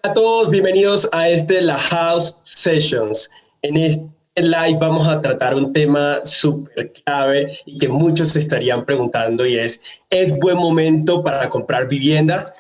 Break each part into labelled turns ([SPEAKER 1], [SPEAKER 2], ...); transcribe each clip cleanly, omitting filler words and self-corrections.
[SPEAKER 1] A todos, bienvenidos a La House Sessions. En este live vamos a tratar un tema súper clave y que muchos se estarían preguntando y ¿es buen momento para comprar vivienda?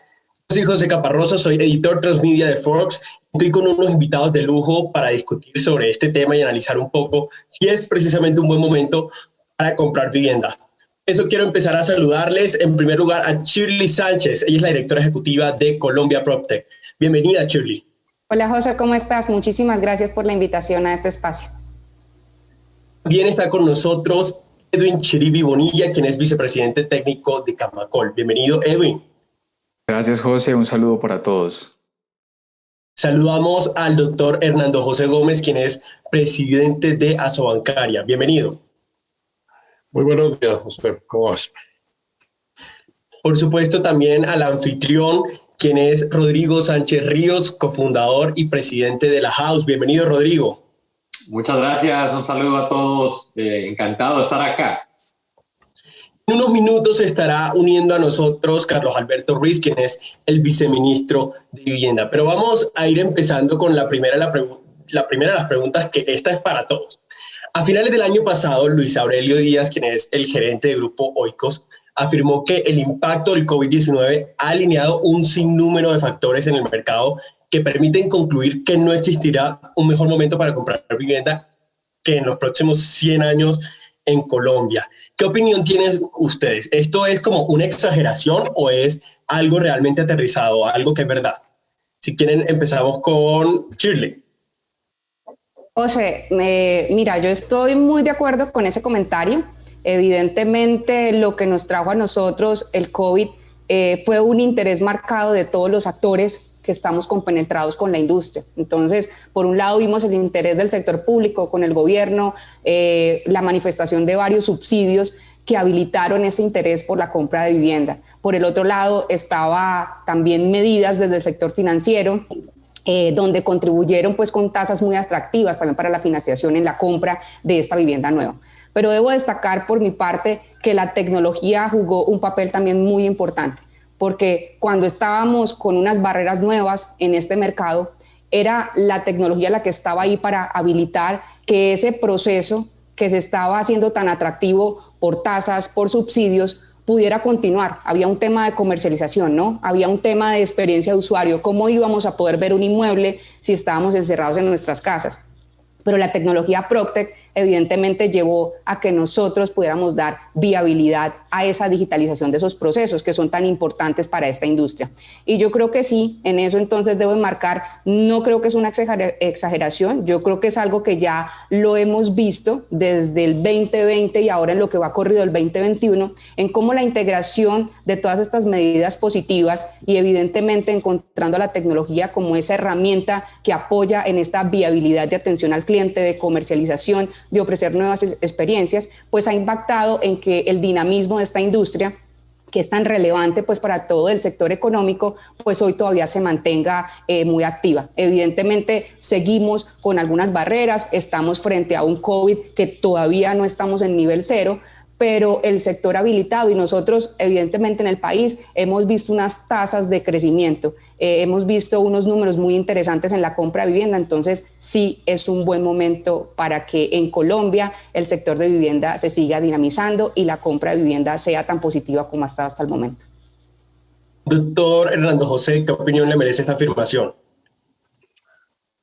[SPEAKER 1] Yo soy José Caparroso, soy editor transmedia de Forbes. Estoy con unos invitados de lujo para discutir sobre este tema y analizar un poco si es precisamente un buen momento para comprar vivienda. Eso quiero empezar a saludarles. En primer lugar a Shirley Sánchez. Ella es la directora ejecutiva de Colombia PropTech. Bienvenida, Shirley.
[SPEAKER 2] Hola, José, ¿cómo estás? Muchísimas gracias por la invitación a este espacio.
[SPEAKER 1] También está con nosotros Edwin Chiribi Bonilla, quien es vicepresidente técnico de Camacol. Bienvenido, Edwin.
[SPEAKER 3] Gracias, José. Un saludo para todos.
[SPEAKER 1] Saludamos al doctor Hernando José Gómez, quien es presidente de Asobancaria. Bienvenido.
[SPEAKER 4] Muy buenos días, José. ¿Cómo vas?
[SPEAKER 1] Por supuesto, también al anfitrión, quien es Rodrigo Sánchez Ríos, cofundador y presidente de La House. Bienvenido, Rodrigo.
[SPEAKER 5] Muchas gracias, un saludo a todos. Encantado de estar acá.
[SPEAKER 1] En unos minutos se estará uniendo a nosotros Carlos Alberto Ruiz, quien es el viceministro de Vivienda. Pero vamos a ir empezando con la primera de las preguntas, que esta es para todos. A finales del año pasado, Luis Aurelio Díaz, quien es el gerente del grupo Oikos, afirmó que el impacto del COVID-19 ha alineado un sinnúmero de factores en el mercado que permiten concluir que no existirá un mejor momento para comprar vivienda que en los próximos 100 años en Colombia. ¿Qué opinión tienen ustedes? ¿Esto es como una exageración o es algo realmente aterrizado, algo que es verdad? Si quieren, empezamos con Shirley.
[SPEAKER 2] José, mira, yo estoy muy de acuerdo con ese comentario. Evidentemente, lo que nos trajo a nosotros el COVID fue un interés marcado de todos los actores que estamos compenetrados con la industria. Entonces, por un lado vimos el interés del sector público con el gobierno, la manifestación de varios subsidios que habilitaron ese interés por la compra de vivienda. Por el otro lado, estaba también medidas desde el sector financiero, donde contribuyeron pues con tasas muy atractivas también para la financiación en la compra de esta vivienda nueva. Pero debo destacar por mi parte que la tecnología jugó un papel también muy importante, porque cuando estábamos con unas barreras nuevas en este mercado, era la tecnología la que estaba ahí para habilitar que ese proceso que se estaba haciendo tan atractivo por tasas, por subsidios, pudiera continuar. Había un tema de comercialización, ¿no? Había un tema de experiencia de usuario, cómo íbamos a poder ver un inmueble si estábamos encerrados en nuestras casas. Pero la tecnología PropTech evidentemente llevó a que nosotros pudiéramos dar viabilidad a esa digitalización de esos procesos que son tan importantes para esta industria. Y yo creo que sí, en eso entonces debo enmarcar, no creo que es una exageración, yo creo que es algo que ya lo hemos visto desde el 2020 y ahora en lo que va corrido el 2021, en cómo la integración de todas estas medidas positivas y evidentemente encontrando a la tecnología como esa herramienta que apoya en esta viabilidad de atención al cliente, de comercialización, de ofrecer nuevas experiencias, pues ha impactado en que el dinamismo de esta industria, que es tan relevante pues para todo el sector económico, pues hoy todavía se mantenga muy activa. Evidentemente seguimos con algunas barreras, estamos frente a un COVID que todavía no estamos en nivel cero, pero el sector habilitado y nosotros evidentemente en el país hemos visto unas tasas de crecimiento, hemos visto unos números muy interesantes en la compra de vivienda, entonces sí es un buen momento para que en Colombia el sector de vivienda se siga dinamizando y la compra de vivienda sea tan positiva como ha estado hasta el momento.
[SPEAKER 1] Doctor Hernando José, ¿qué opinión le merece esta afirmación?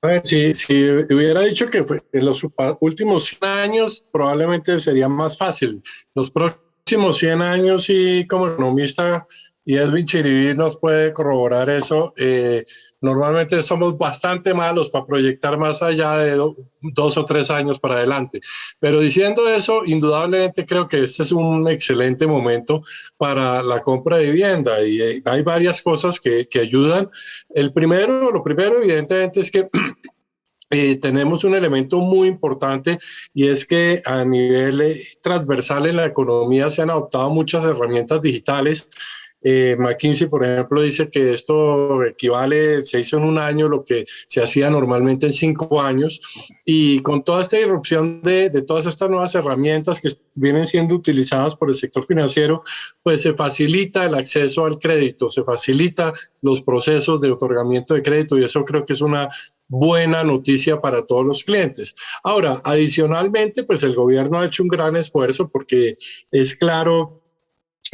[SPEAKER 4] A ver, si hubiera dicho que en los últimos 100 años probablemente sería más fácil. Los próximos 100 años, sí, como economista, y Edwin Chiribi nos puede corroborar eso, normalmente somos bastante malos para proyectar más allá de 2 o 3 años para adelante. Pero diciendo eso, indudablemente creo que este es un excelente momento para la compra de vivienda y hay varias cosas que ayudan. Lo primero evidentemente es que tenemos un elemento muy importante y es que a nivel transversal en la economía se han adoptado muchas herramientas digitales McKinsey, por ejemplo, dice que esto se hizo en un año lo que se hacía normalmente en 5 años, y con toda esta irrupción de todas estas nuevas herramientas que vienen siendo utilizadas por el sector financiero, pues se facilita el acceso al crédito, se facilita los procesos de otorgamiento de crédito, y eso creo que es una buena noticia para todos los clientes. Ahora, adicionalmente, pues el gobierno ha hecho un gran esfuerzo, porque es claro.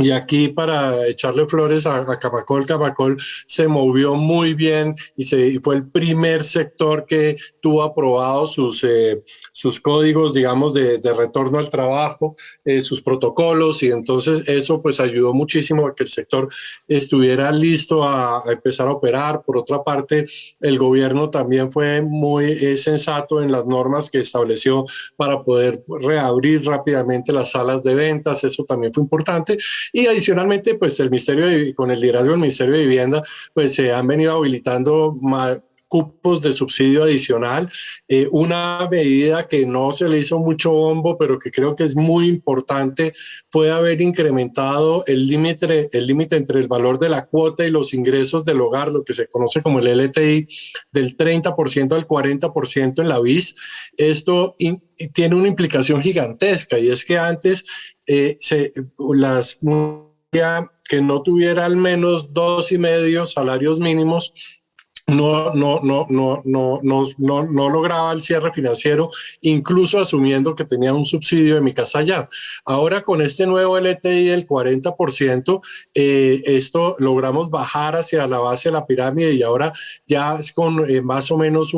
[SPEAKER 4] Y aquí, para echarle flores a Camacol, Camacol se movió muy bien y fue el primer sector que tuvo aprobados sus códigos, digamos, de retorno al trabajo, sus protocolos, y entonces eso pues ayudó muchísimo a que el sector estuviera listo a empezar a operar. Por otra parte, el gobierno también fue muy sensato en las normas que estableció para poder reabrir rápidamente las salas de ventas. Eso también fue importante. Y adicionalmente, pues el Ministerio, con el liderazgo del Ministerio de Vivienda, pues se han venido habilitando cupos de subsidio adicional. Una medida que no se le hizo mucho bombo, pero que creo que es muy importante, fue haber incrementado el límite entre el valor de la cuota y los ingresos del hogar, lo que se conoce como el LTI, del 30% al 40% en la BIS. Esto tiene una implicación gigantesca, y es que antes que no tuviera al menos 2,5 salarios mínimos no lograba el cierre financiero, incluso asumiendo que tenía un subsidio de Mi Casa Ya. Ahora, con este nuevo LTI del 40%, esto logramos bajar hacia la base de la pirámide, y ahora ya es con más o menos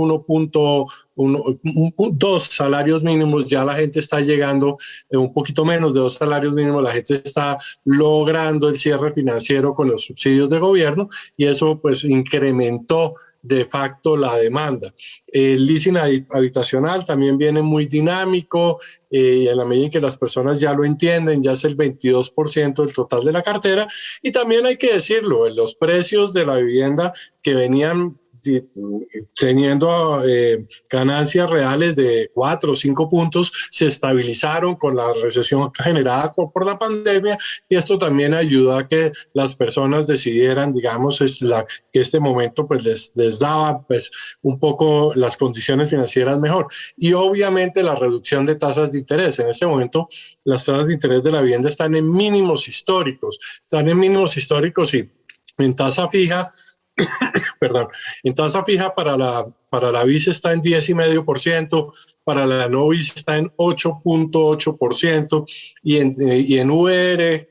[SPEAKER 4] 2 salarios mínimos, ya la gente está llegando, un poquito menos de 2 salarios mínimos, la gente está logrando el cierre financiero con los subsidios de gobierno, y eso pues incrementó de facto la demanda. El leasing habitacional también viene muy dinámico, y en la medida en que las personas ya lo entienden, ya es el 22% del total de la cartera. Y también hay que decirlo, los precios de la vivienda que venían teniendo ganancias reales de 4 o 5 puntos, se estabilizaron con la recesión generada por la pandemia, y esto también ayudó a que las personas decidieran, digamos, que este momento pues les daba pues un poco las condiciones financieras mejor. Y obviamente la reducción de tasas de interés. En este momento las tasas de interés de la vivienda están en mínimos históricos, y en tasa fija, perdón, en tasa fija para la BIS está en 10,5%, para la no BIS está en 8,8%, y en VR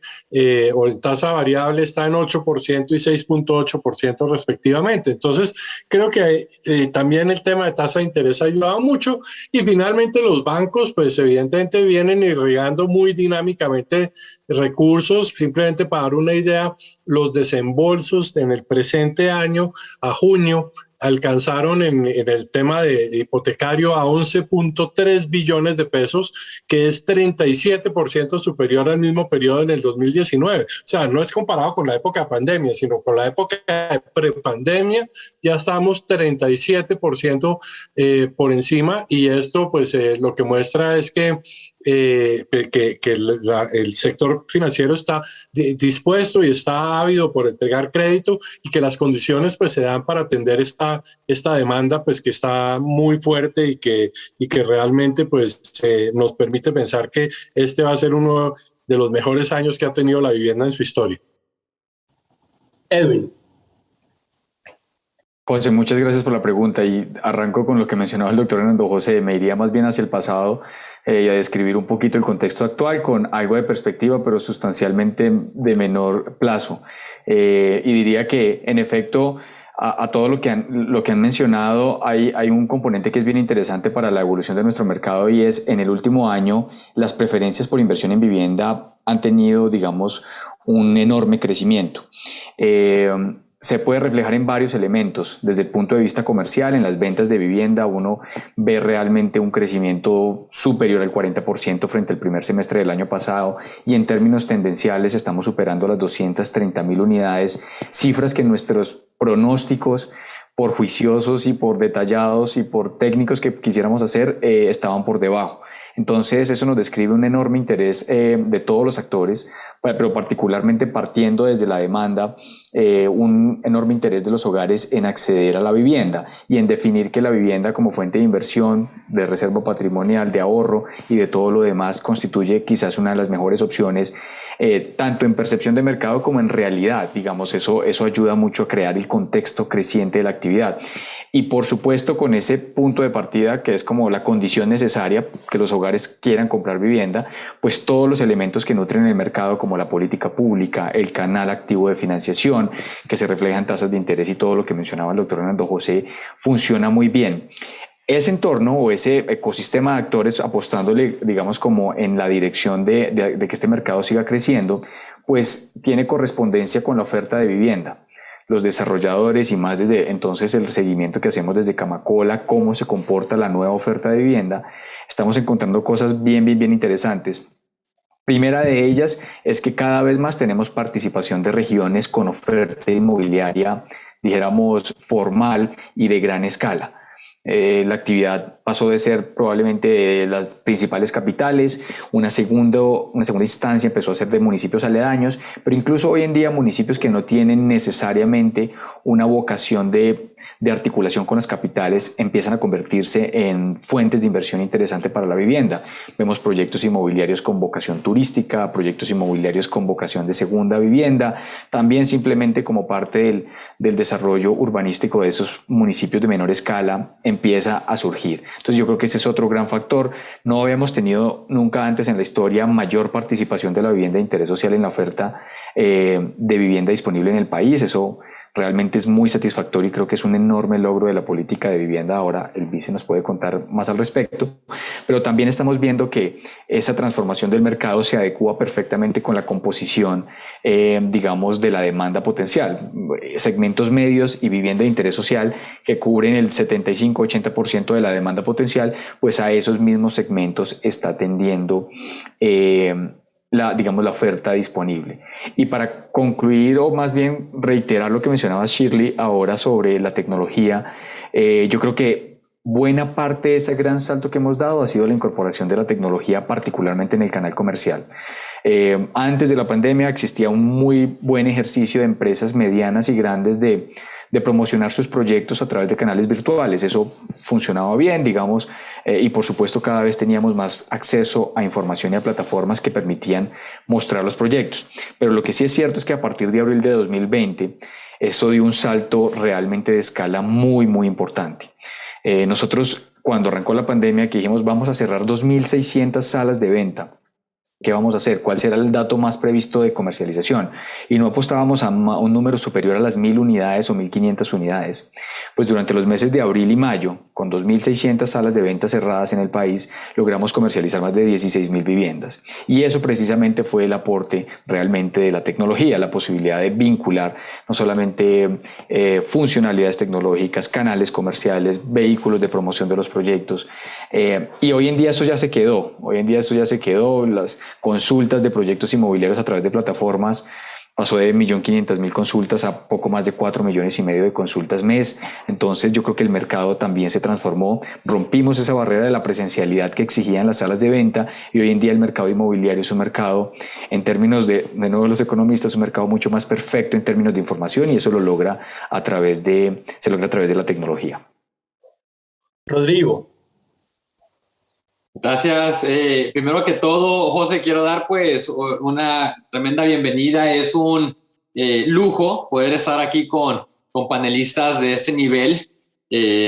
[SPEAKER 4] o en tasa variable está en 8% y 6,8% respectivamente. Entonces, creo que también el tema de tasa de interés ha ayudado mucho, y finalmente los bancos, pues evidentemente vienen irrigando muy dinámicamente recursos. Simplemente para dar una idea, los desembolsos en el presente año, a junio, alcanzaron en el tema de hipotecario a 11,3 billones de pesos, que es 37% superior al mismo periodo en el 2019. O sea, no es comparado con la época de pandemia, sino con la época de prepandemia, ya estamos 37% por encima, y esto pues lo que muestra es que el sector financiero está dispuesto y está ávido por entregar crédito, y que las condiciones pues se dan para atender esta demanda pues que está muy fuerte, y que realmente pues nos permite pensar que este va a ser uno de los mejores años que ha tenido la vivienda en su historia.
[SPEAKER 1] Edwin.
[SPEAKER 3] José, muchas gracias por la pregunta, y arranco con lo que mencionaba el doctor Hernando José. Me iría más bien hacia el pasado y a describir un poquito el contexto actual con algo de perspectiva, pero sustancialmente de menor plazo. Y diría que, en efecto, a todo lo que han mencionado, hay un componente que es bien interesante para la evolución de nuestro mercado, y es, en el último año, las preferencias por inversión en vivienda han tenido, digamos, un enorme crecimiento. Se puede reflejar en varios elementos. Desde el punto de vista comercial, en las ventas de vivienda uno ve realmente un crecimiento superior al 40% frente al primer semestre del año pasado, y en términos tendenciales estamos superando las 230,000 unidades, cifras que nuestros pronósticos, por juiciosos y por detallados y por técnicos que quisiéramos hacer, estaban por debajo. Entonces eso nos describe un enorme interés de todos los actores, pero particularmente partiendo desde la demanda, un enorme interés de los hogares en acceder a la vivienda y en definir que la vivienda como fuente de inversión, de reserva patrimonial, de ahorro y de todo lo demás constituye quizás una de las mejores opciones, tanto en percepción de mercado como en realidad. Digamos, eso ayuda mucho a crear el contexto creciente de la actividad. Y por supuesto con ese punto de partida que es como la condición necesaria que los hogares quieran comprar vivienda, pues todos los elementos que nutren el mercado como la política pública, el canal activo de financiación, que se reflejan tasas de interés y todo lo que mencionaba el doctor Hernando José, funciona muy bien. Ese entorno o ese ecosistema de actores apostándole, digamos, como en la dirección de que este mercado siga creciendo, pues tiene correspondencia con la oferta de vivienda. Los desarrolladores y más desde entonces el seguimiento que hacemos desde Camacola, cómo se comporta la nueva oferta de vivienda, estamos encontrando cosas bien interesantes. Primera de ellas es que cada vez más tenemos participación de regiones con oferta inmobiliaria, dijéramos, formal y de gran escala. La actividad pasó de ser probablemente de las principales capitales, una segunda instancia empezó a ser de municipios aledaños, pero incluso hoy en día municipios que no tienen necesariamente una vocación de articulación con las capitales empiezan a convertirse en fuentes de inversión interesante para la vivienda. Vemos proyectos inmobiliarios con vocación turística, proyectos inmobiliarios con vocación de segunda vivienda, también simplemente como parte del desarrollo urbanístico de esos municipios de menor escala empieza a surgir. Entonces yo creo que ese es otro gran factor. No habíamos tenido nunca antes en la historia mayor participación de la vivienda de interés social en la oferta de vivienda disponible en el país. Eso realmente es muy satisfactorio y creo que es un enorme logro de la política de vivienda. Ahora el vice nos puede contar más al respecto, pero también estamos viendo que esa transformación del mercado se adecua perfectamente con la composición, digamos, de la demanda potencial. Segmentos medios y vivienda de interés social que cubren el 75-80% de la demanda potencial, pues a esos mismos segmentos está tendiendo la oferta disponible. Y para concluir, o más bien reiterar lo que mencionaba Shirley ahora sobre la tecnología, yo creo que buena parte de ese gran salto que hemos dado ha sido la incorporación de la tecnología, particularmente en el canal comercial. Antes de la pandemia existía un muy buen ejercicio de empresas medianas y grandes de promocionar sus proyectos a través de canales virtuales. Eso funcionaba bien, digamos, y por supuesto cada vez teníamos más acceso a información y a plataformas que permitían mostrar los proyectos. Pero lo que sí es cierto es que a partir de abril de 2020 esto dio un salto realmente de escala muy importante. Nosotros cuando arrancó la pandemia que dijimos vamos a cerrar 2.600 salas de venta, ¿qué vamos a hacer? ¿Cuál será el dato más previsto de comercialización? Y no apostábamos a un número superior a las 1.000 unidades o 1.500 unidades. Pues durante los meses de abril y mayo, con 2.600 salas de venta cerradas en el país, logramos comercializar más de 16.000 viviendas. Y eso precisamente fue el aporte realmente de la tecnología, la posibilidad de vincular no solamente funcionalidades tecnológicas, canales comerciales, vehículos de promoción de los proyectos. Y hoy en día eso ya se quedó. Las consultas de proyectos inmobiliarios a través de plataformas pasó de 1.500.000 consultas a poco más de 4,5 millones de consultas mes. Entonces yo creo que el mercado también se transformó, rompimos esa barrera de la presencialidad que exigían las salas de venta y hoy en día el mercado inmobiliario es un mercado, en términos de nuevo los economistas, un mercado mucho más perfecto en términos de información y eso se logra a través de la tecnología.
[SPEAKER 1] Rodrigo.
[SPEAKER 5] Gracias. Primero que todo, José, quiero dar pues una tremenda bienvenida. Es un lujo poder estar aquí con panelistas de este nivel.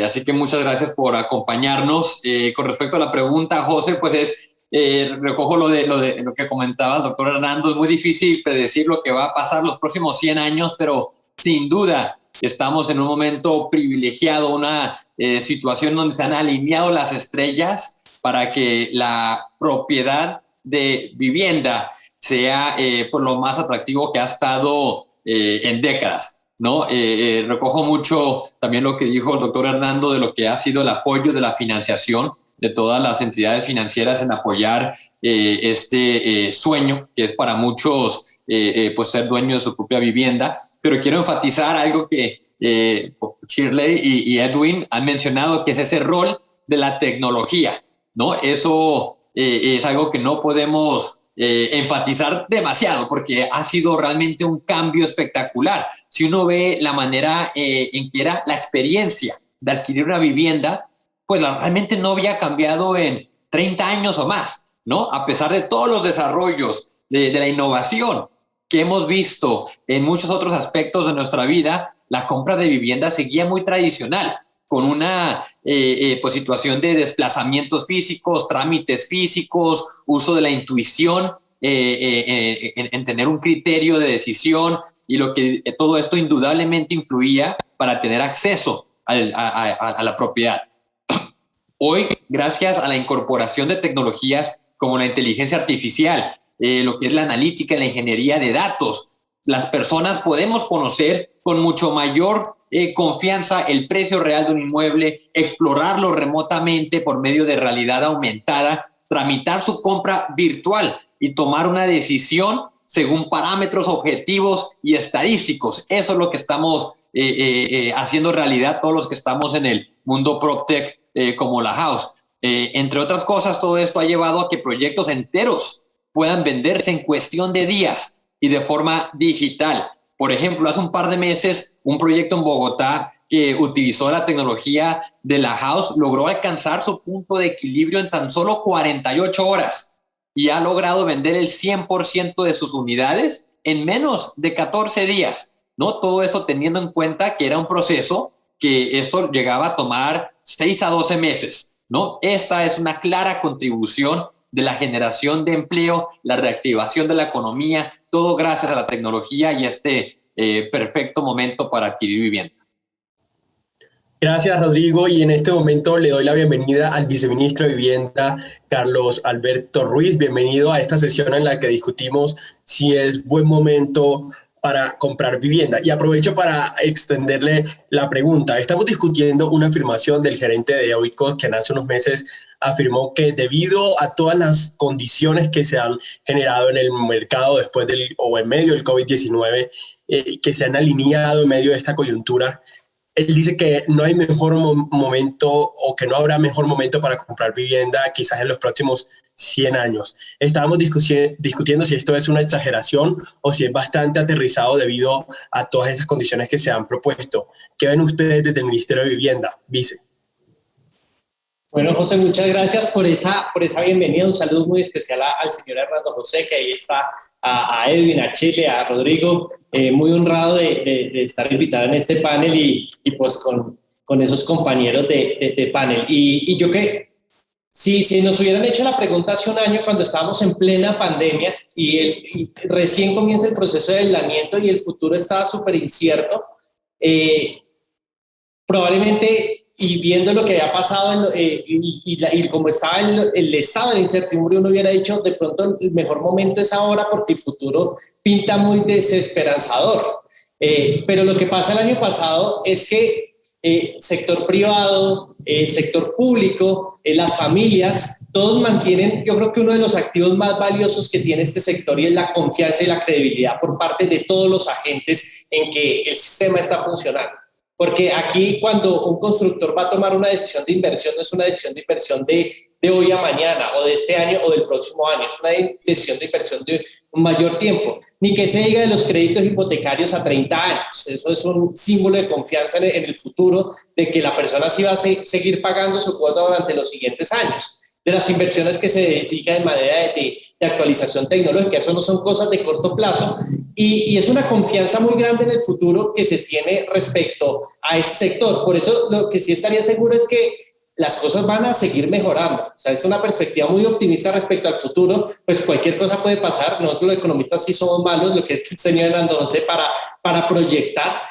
[SPEAKER 5] Así que muchas gracias por acompañarnos. Con respecto a la pregunta, José, pues recojo lo que comentaba el doctor Hernando. Es muy difícil predecir lo que va a pasar los próximos 100 años, pero sin duda estamos en un momento privilegiado, una situación donde se han alineado las estrellas para que la propiedad de vivienda sea por lo más atractivo que ha estado en décadas, ¿no? Recojo mucho también lo que dijo el doctor Hernando de lo que ha sido el apoyo de la financiación de todas las entidades financieras en apoyar este sueño que es para muchos pues ser dueño de su propia vivienda. Pero quiero enfatizar algo que Shirley y Edwin han mencionado, que es ese rol de la tecnología, ¿no? Eso es algo que no podemos enfatizar demasiado, porque ha sido realmente un cambio espectacular. Si uno ve la manera en que era la experiencia de adquirir una vivienda, pues realmente no había cambiado en 30 años o más, ¿no? A pesar de todos los desarrollos de la innovación que hemos visto en muchos otros aspectos de nuestra vida, la compra de vivienda seguía muy tradicional, con una pues situación de desplazamientos físicos, trámites físicos, uso de la intuición, en tener un criterio de decisión, y lo que todo esto indudablemente influía para tener acceso a la propiedad. Hoy, gracias a la incorporación de tecnologías como la inteligencia artificial, lo que es la analítica y la ingeniería de datos, las personas podemos conocer con mucho mayor confianza el precio real de un inmueble, explorarlo remotamente por medio de realidad aumentada, tramitar su compra virtual y tomar una decisión según parámetros objetivos y estadísticos. Eso es lo que estamos haciendo realidad todos los que estamos en el mundo PropTech como La House. Entre otras cosas, todo esto ha llevado a que proyectos enteros puedan venderse en cuestión de días y de forma digital. Por ejemplo, hace un par de meses, un proyecto en Bogotá que utilizó la tecnología de La House logró alcanzar su punto de equilibrio en tan solo 48 horas y ha logrado vender el 100% de sus unidades en menos de 14 días, ¿no? Todo eso teniendo en cuenta que era un proceso que esto llegaba a tomar 6 a 12 meses, ¿no? Esta es una clara contribución de la generación de empleo, la reactivación de la economía, todo gracias a la tecnología y este perfecto momento para adquirir vivienda.
[SPEAKER 1] Gracias, Rodrigo. Y en este momento le doy la bienvenida al viceministro de Vivienda, Carlos Alberto Ruiz. Bienvenido a esta sesión en la que discutimos si es buen momento para comprar vivienda. Y aprovecho para extenderle la pregunta. Estamos discutiendo una afirmación del gerente de Oikos, quien hace unos meses afirmó que debido a todas las condiciones que se han generado en el mercado después o en medio del COVID-19, que se han alineado en medio de esta coyuntura, él dice que no hay mejor momento o que no habrá mejor momento para comprar vivienda quizás en los próximos 100 años. Estábamos discutiendo si esto es una exageración o si es bastante aterrizado debido a todas esas condiciones que se han propuesto. ¿Qué ven ustedes desde el Ministerio de Vivienda, vice?
[SPEAKER 6] Bueno, José, muchas gracias por esa bienvenida. Un saludo muy especial al señor Hernando José, que ahí está, a Edwin, a Chile, a Rodrigo. Muy honrado de estar invitado en este panel y pues con esos compañeros de panel. Y yo que si nos hubieran hecho la pregunta hace un año, cuando estábamos en plena pandemia y recién comienza el proceso de aislamiento y el futuro estaba súper incierto, probablemente, y viendo lo que había pasado y cómo estaba el estado de la incertidumbre, uno hubiera dicho, de pronto el mejor momento es ahora porque el futuro pinta muy desesperanzador. Pero lo que pasa el año pasado es que sector privado, sector público, las familias, todos mantienen, yo creo que uno de los activos más valiosos que tiene este sector, y es la confianza y la credibilidad por parte de todos los agentes en que el sistema está funcionando. Porque aquí, cuando un constructor va a tomar una decisión de inversión, no es una decisión de inversión de hoy a mañana, o de este año, o del próximo año, es una decisión de inversión de un mayor tiempo. Ni que se diga de los créditos hipotecarios a 30 años. Eso es un símbolo de confianza en el futuro, de que la persona sí va a seguir pagando su cuota durante los siguientes años. De las inversiones que se dedican en manera de actualización tecnológica. Eso no son cosas de corto plazo, y es una confianza muy grande en el futuro que se tiene respecto a ese sector. Por eso lo que sí estaría seguro es que las cosas van a seguir mejorando. O sea, es una perspectiva muy optimista respecto al futuro. Pues cualquier cosa puede pasar. Nosotros los economistas sí somos malos, lo que es el señor Hernando José, para proyectar,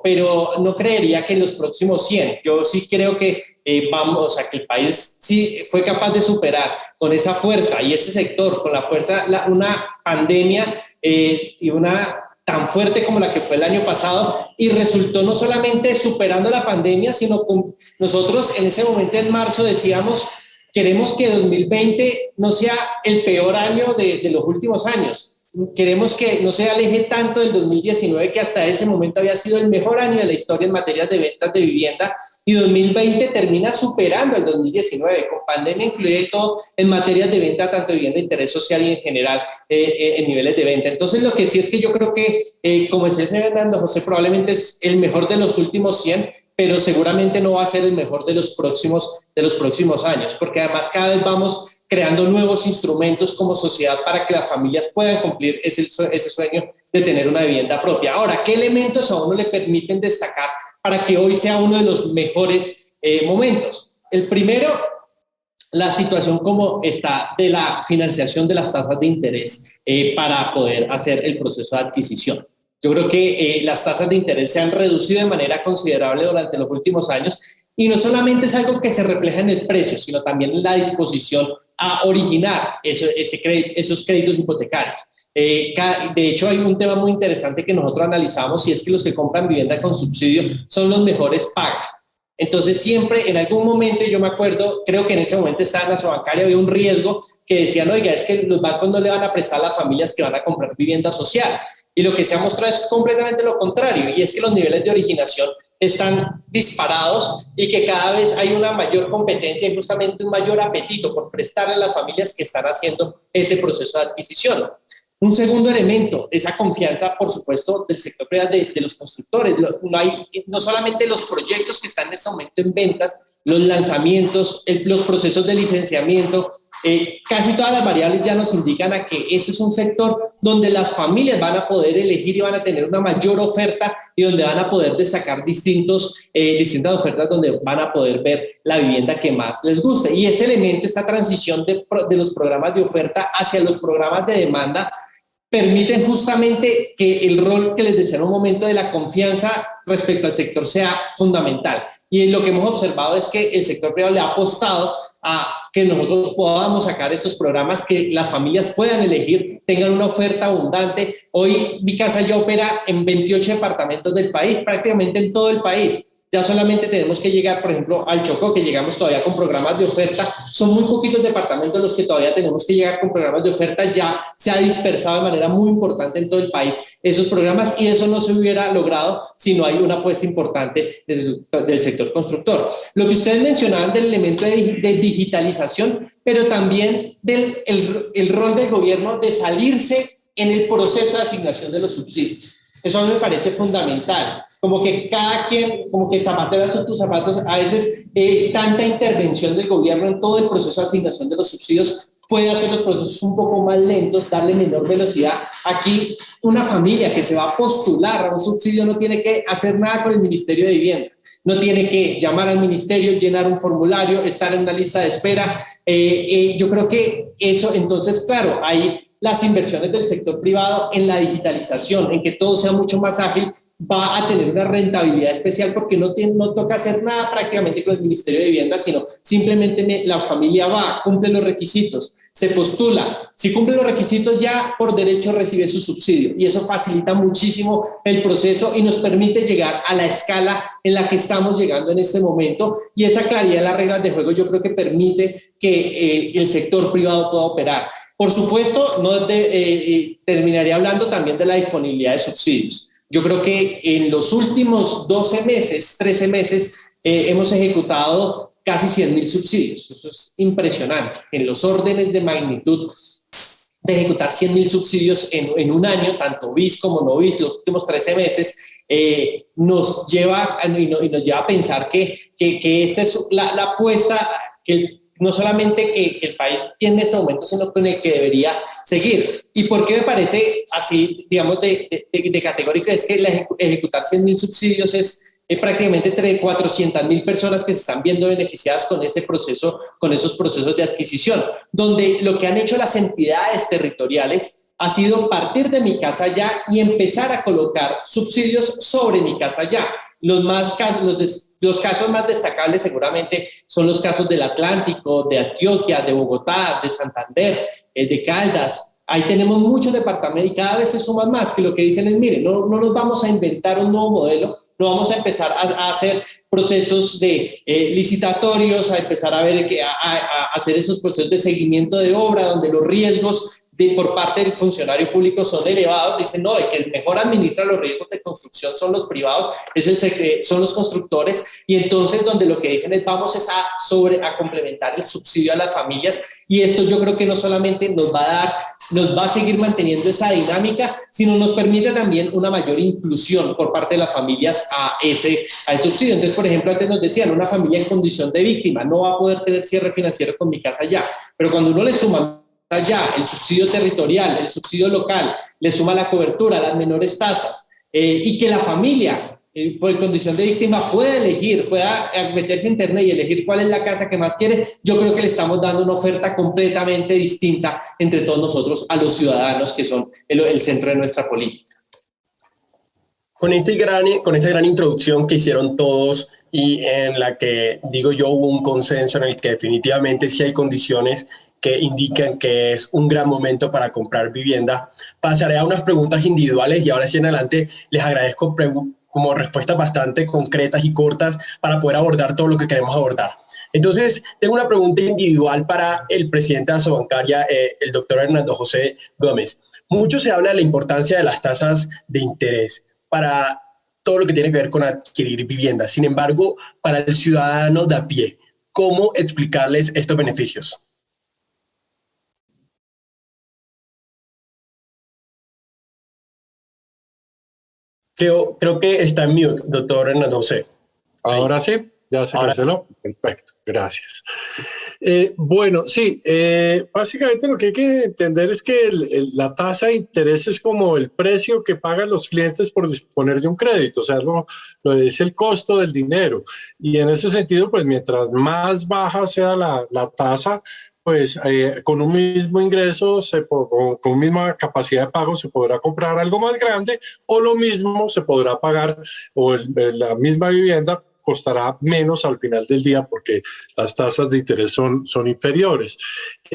[SPEAKER 6] pero no creería que en los próximos 100. Yo sí creo que o sea, que el país sí fue capaz de superar con esa fuerza, y este sector con la fuerza, una pandemia y una tan fuerte como la que fue el año pasado, y resultó no solamente superando la pandemia, sino con nosotros en ese momento en marzo decíamos, queremos que 2020 no sea el peor año de los últimos años. Queremos que no se aleje tanto del 2019, que hasta ese momento había sido el mejor año de la historia en materia de ventas de vivienda. y 2020 termina superando el 2019, con pandemia incluida y todo, en materias de venta, tanto de vivienda de interés social y en general en niveles de venta. Entonces, lo que sí es que yo creo que, como decía Fernando José, probablemente es el mejor de los últimos 100, pero seguramente no va a ser el mejor de los próximos años, porque además cada vez vamos creando nuevos instrumentos como sociedad para que las familias puedan cumplir ese sueño de tener una vivienda propia. Ahora, ¿qué elementos a uno le permiten destacar para que hoy sea uno de los mejores momentos? El primero, la situación como está de la financiación de las tasas de interés para poder hacer el proceso de adquisición. Yo creo que las tasas de interés se han reducido de manera considerable durante los últimos años y no solamente es algo que se refleja en el precio, sino también en la disposición a originar esos créditos hipotecarios. De hecho, hay un tema muy interesante que nosotros analizamos y es que los que compran vivienda con subsidio son los mejores pagos. Entonces siempre en algún momento, yo me acuerdo, creo que en ese momento estaba en la Sobancaria, había un riesgo que decían, oiga, es que los bancos no le van a prestar a las familias que van a comprar vivienda social. Y lo que se ha mostrado es completamente lo contrario, y es que los niveles de originación están disparados y que cada vez hay una mayor competencia y justamente un mayor apetito por prestarle a las familias que están haciendo ese proceso de adquisición. Un segundo elemento, esa confianza, por supuesto, del sector privado de los constructores. No solamente los proyectos que están en este momento en ventas, los lanzamientos, los procesos de licenciamiento, casi todas las variables ya nos indican a que este es un sector donde las familias van a poder elegir y van a tener una mayor oferta y donde van a poder destacar distintas ofertas donde van a poder ver la vivienda que más les guste. Y ese elemento, esta transición de los programas de oferta hacia los programas de demanda, permiten justamente que el rol que les decía en un momento de la confianza respecto al sector sea fundamental. Y lo que hemos observado es que el sector privado le ha apostado a que nosotros podamos sacar estos programas, que las familias puedan elegir, tengan una oferta abundante. Hoy Mi Casa Ya opera en 28 departamentos del país, prácticamente en todo el país. Ya solamente tenemos que llegar, por ejemplo, al Chocó, que llegamos todavía con programas de oferta. Son muy poquitos departamentos los que todavía tenemos que llegar con programas de oferta. Ya se ha dispersado de manera muy importante en todo el país esos programas y eso no se hubiera logrado si no hay una apuesta importante del sector constructor. Lo que ustedes mencionaban del elemento de digitalización, pero también el rol del gobierno de salirse en el proceso de asignación de los subsidios. Eso a mí me parece fundamental. Como que cada quien, como que zapateras son tus zapatos, a veces tanta intervención del gobierno en todo el proceso de asignación de los subsidios puede hacer los procesos un poco más lentos, darle menor velocidad. Aquí una familia que se va a postular a un subsidio no tiene que hacer nada con el Ministerio de Vivienda, no tiene que llamar al ministerio, llenar un formulario, estar en una lista de espera. Yo creo que eso, entonces, claro, hay las inversiones del sector privado en la digitalización, en que todo sea mucho más ágil, va a tener una rentabilidad especial porque no toca hacer nada prácticamente con el Ministerio de Vivienda, sino simplemente la familia va, cumple los requisitos, se postula. Si cumple los requisitos ya por derecho recibe su subsidio y eso facilita muchísimo el proceso y nos permite llegar a la escala en la que estamos llegando en este momento y esa claridad de las reglas de juego yo creo que permite que el sector privado pueda operar. Por supuesto, terminaría hablando también de la disponibilidad de subsidios. Yo creo que en los últimos 12 meses, 13 meses, hemos ejecutado casi 100.000 subsidios. Eso es impresionante. En los órdenes de magnitud de ejecutar 100.000 subsidios en un año, tanto BIS como no BIS, los últimos 13 meses, nos lleva a pensar que esta es la apuesta que no solamente que el país tiene en este momento, sino con el que debería seguir. ¿Y por qué me parece así, digamos, de categórico? Es que ejecutar 100.000 subsidios es prácticamente entre 400.000 personas que se están viendo beneficiadas con ese proceso, con esos procesos de adquisición, donde lo que han hecho las entidades territoriales ha sido partir de Mi Casa Ya y empezar a colocar subsidios sobre Mi Casa Ya. Los casos más destacables seguramente son los casos del Atlántico, de Antioquia, de Bogotá, de Santander, de Caldas. Ahí tenemos muchos departamentos y cada vez se suman más, que lo que dicen es, mire, no nos vamos a inventar un nuevo modelo, no vamos a empezar a hacer procesos de licitatorios, a empezar a hacer esos procesos de seguimiento de obra, donde los riesgos por parte del funcionario público son elevados, dicen no, el que mejor administra los riesgos de construcción son los privados, son los constructores, y entonces donde lo que dicen es vamos a complementar el subsidio a las familias, y esto yo creo que no solamente nos va a seguir manteniendo esa dinámica, sino nos permite también una mayor inclusión por parte de las familias a ese subsidio. Entonces, por ejemplo, antes nos decían, una familia en condición de víctima no va a poder tener cierre financiero con Mi Casa Ya, pero cuando uno le suma ya el subsidio territorial, el subsidio local, le suma la cobertura, las menores tasas, y que la familia, por condición de víctima, pueda elegir, pueda meterse en internet y elegir cuál es la casa que más quiere, yo creo que le estamos dando una oferta completamente distinta entre todos nosotros a los ciudadanos que son el centro de nuestra política.
[SPEAKER 1] Con esta gran introducción que hicieron todos y en la que, digo yo, hubo un consenso en el que definitivamente sí hay condiciones que indican que es un gran momento para comprar vivienda, pasaré a unas preguntas individuales y ahora sí en adelante les agradezco como respuestas bastante concretas y cortas para poder abordar todo lo que queremos abordar. Entonces, tengo una pregunta individual para el presidente de Asobancaria, el doctor Hernando José Gómez. Mucho se habla de la importancia de las tasas de interés para todo lo que tiene que ver con adquirir vivienda. Sin embargo, para el ciudadano de a pie, ¿cómo explicarles estos beneficios? Creo que está en mute, doctor Hernando José.
[SPEAKER 4] Ahora sí, ya se canceló. Sí. Perfecto, gracias. Bueno, sí, básicamente lo que hay que entender es que la tasa de interés es como el precio que pagan los clientes por disponer de un crédito, o sea, lo es el costo del dinero. Y en ese sentido, pues mientras más baja sea la tasa, pues con un mismo ingreso, con misma capacidad de pago, se podrá comprar algo más grande, o lo mismo se podrá pagar, o la misma vivienda costará menos al final del día porque las tasas de interés son inferiores.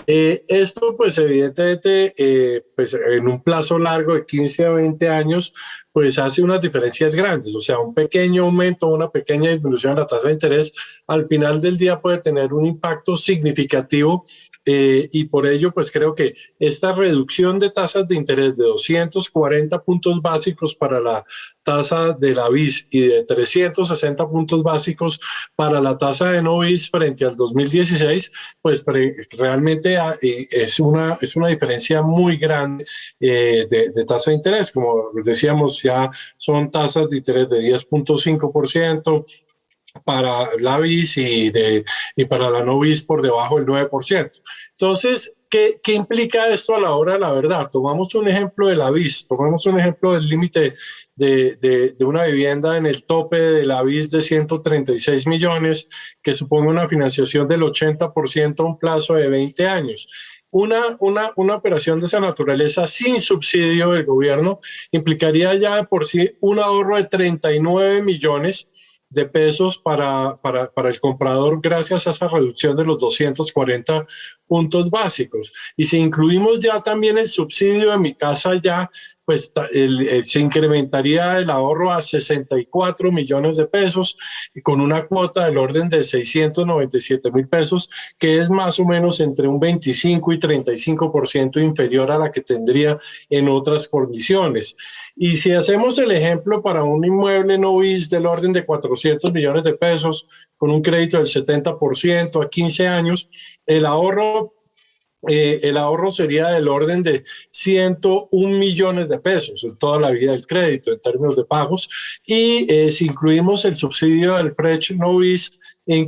[SPEAKER 4] Esto, pues evidentemente, pues en un plazo largo de 15 a 20 años, pues hace unas diferencias grandes. O sea, un pequeño aumento, una pequeña disminución de la tasa de interés, al final del día puede tener un impacto significativo. Y por ello, pues creo que esta reducción de tasas de interés de 240 puntos básicos para la tasa de la BIS y de 360 puntos básicos para la tasa de no BIS frente al 2016, pues realmente es una diferencia muy grande de tasa de interés. Como decíamos, ya son tasas de interés de 10.5%, para la BIS y para la no BIS por debajo del 9%. Entonces, ¿qué implica esto a la hora de la verdad? Tomamos un ejemplo de la BIS, tomamos un ejemplo del límite de una vivienda en el tope de la BIS de 136 millones, que supone una financiación del 80% a un plazo de 20 años. Una operación de esa naturaleza sin subsidio del gobierno implicaría ya de por sí un ahorro de 39 millones de pesos para el comprador gracias a esa reducción de los 240 puntos básicos. Y si incluimos ya también el subsidio de Mi Casa Ya, pues se incrementaría el ahorro a 64 millones de pesos y con una cuota del orden de 697,000 pesos, que es más o menos entre un 25 y 35% inferior a la que tendría en otras condiciones. Y si hacemos el ejemplo para un inmueble no BIS del orden de 400 millones de pesos, con un crédito del 70% a 15 años, el ahorro sería del orden de 101 millones de pesos en toda la vida del crédito en términos de pagos, y si incluimos el subsidio del Fresh No BIS,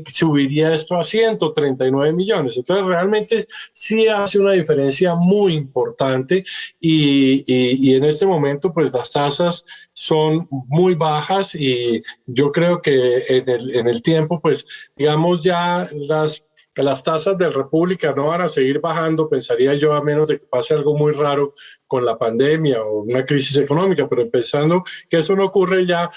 [SPEAKER 4] subiría esto a 139 millones. Entonces realmente sí hace una diferencia muy importante y en este momento pues las tasas son muy bajas y yo creo que en el tiempo pues digamos ya las tasas de República no van a seguir bajando, pensaría yo, a menos de que pase algo muy raro con la pandemia o una crisis económica, pero pensando que eso no ocurre ya,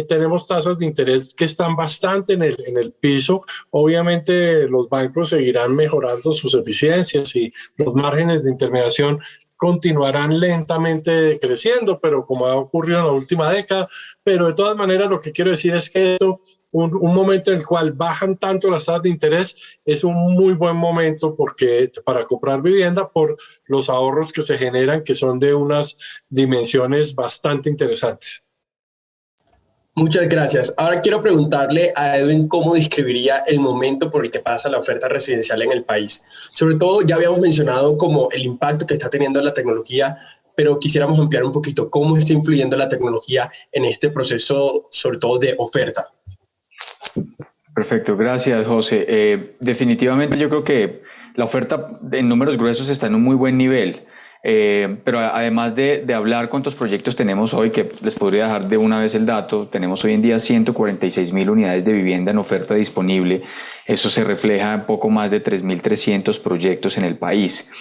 [SPEAKER 4] tenemos tasas de interés que están bastante en el piso. Obviamente los bancos seguirán mejorando sus eficiencias y los márgenes de intermediación continuarán lentamente creciendo, pero como ha ocurrido en la última década. Pero de todas maneras lo que quiero decir es que esto un momento en el cual bajan tanto las tasas de interés, es un muy buen momento para comprar vivienda por los ahorros que se generan, que son de unas dimensiones bastante interesantes.
[SPEAKER 1] Muchas gracias. Ahora quiero preguntarle a Edwin cómo describiría el momento por el que pasa la oferta residencial en el país. Sobre todo, ya habíamos mencionado como el impacto que está teniendo la tecnología, pero quisiéramos ampliar un poquito cómo está influyendo la tecnología en este proceso, sobre todo de oferta.
[SPEAKER 3] Perfecto, gracias, José. Definitivamente yo creo que la oferta en números gruesos está en un muy buen nivel. Pero además de hablar cuántos proyectos tenemos hoy, que les podría dejar de una vez el dato, tenemos hoy en día 146.000 unidades de vivienda en oferta disponible. Eso se refleja en poco más de 3.300 proyectos en el país.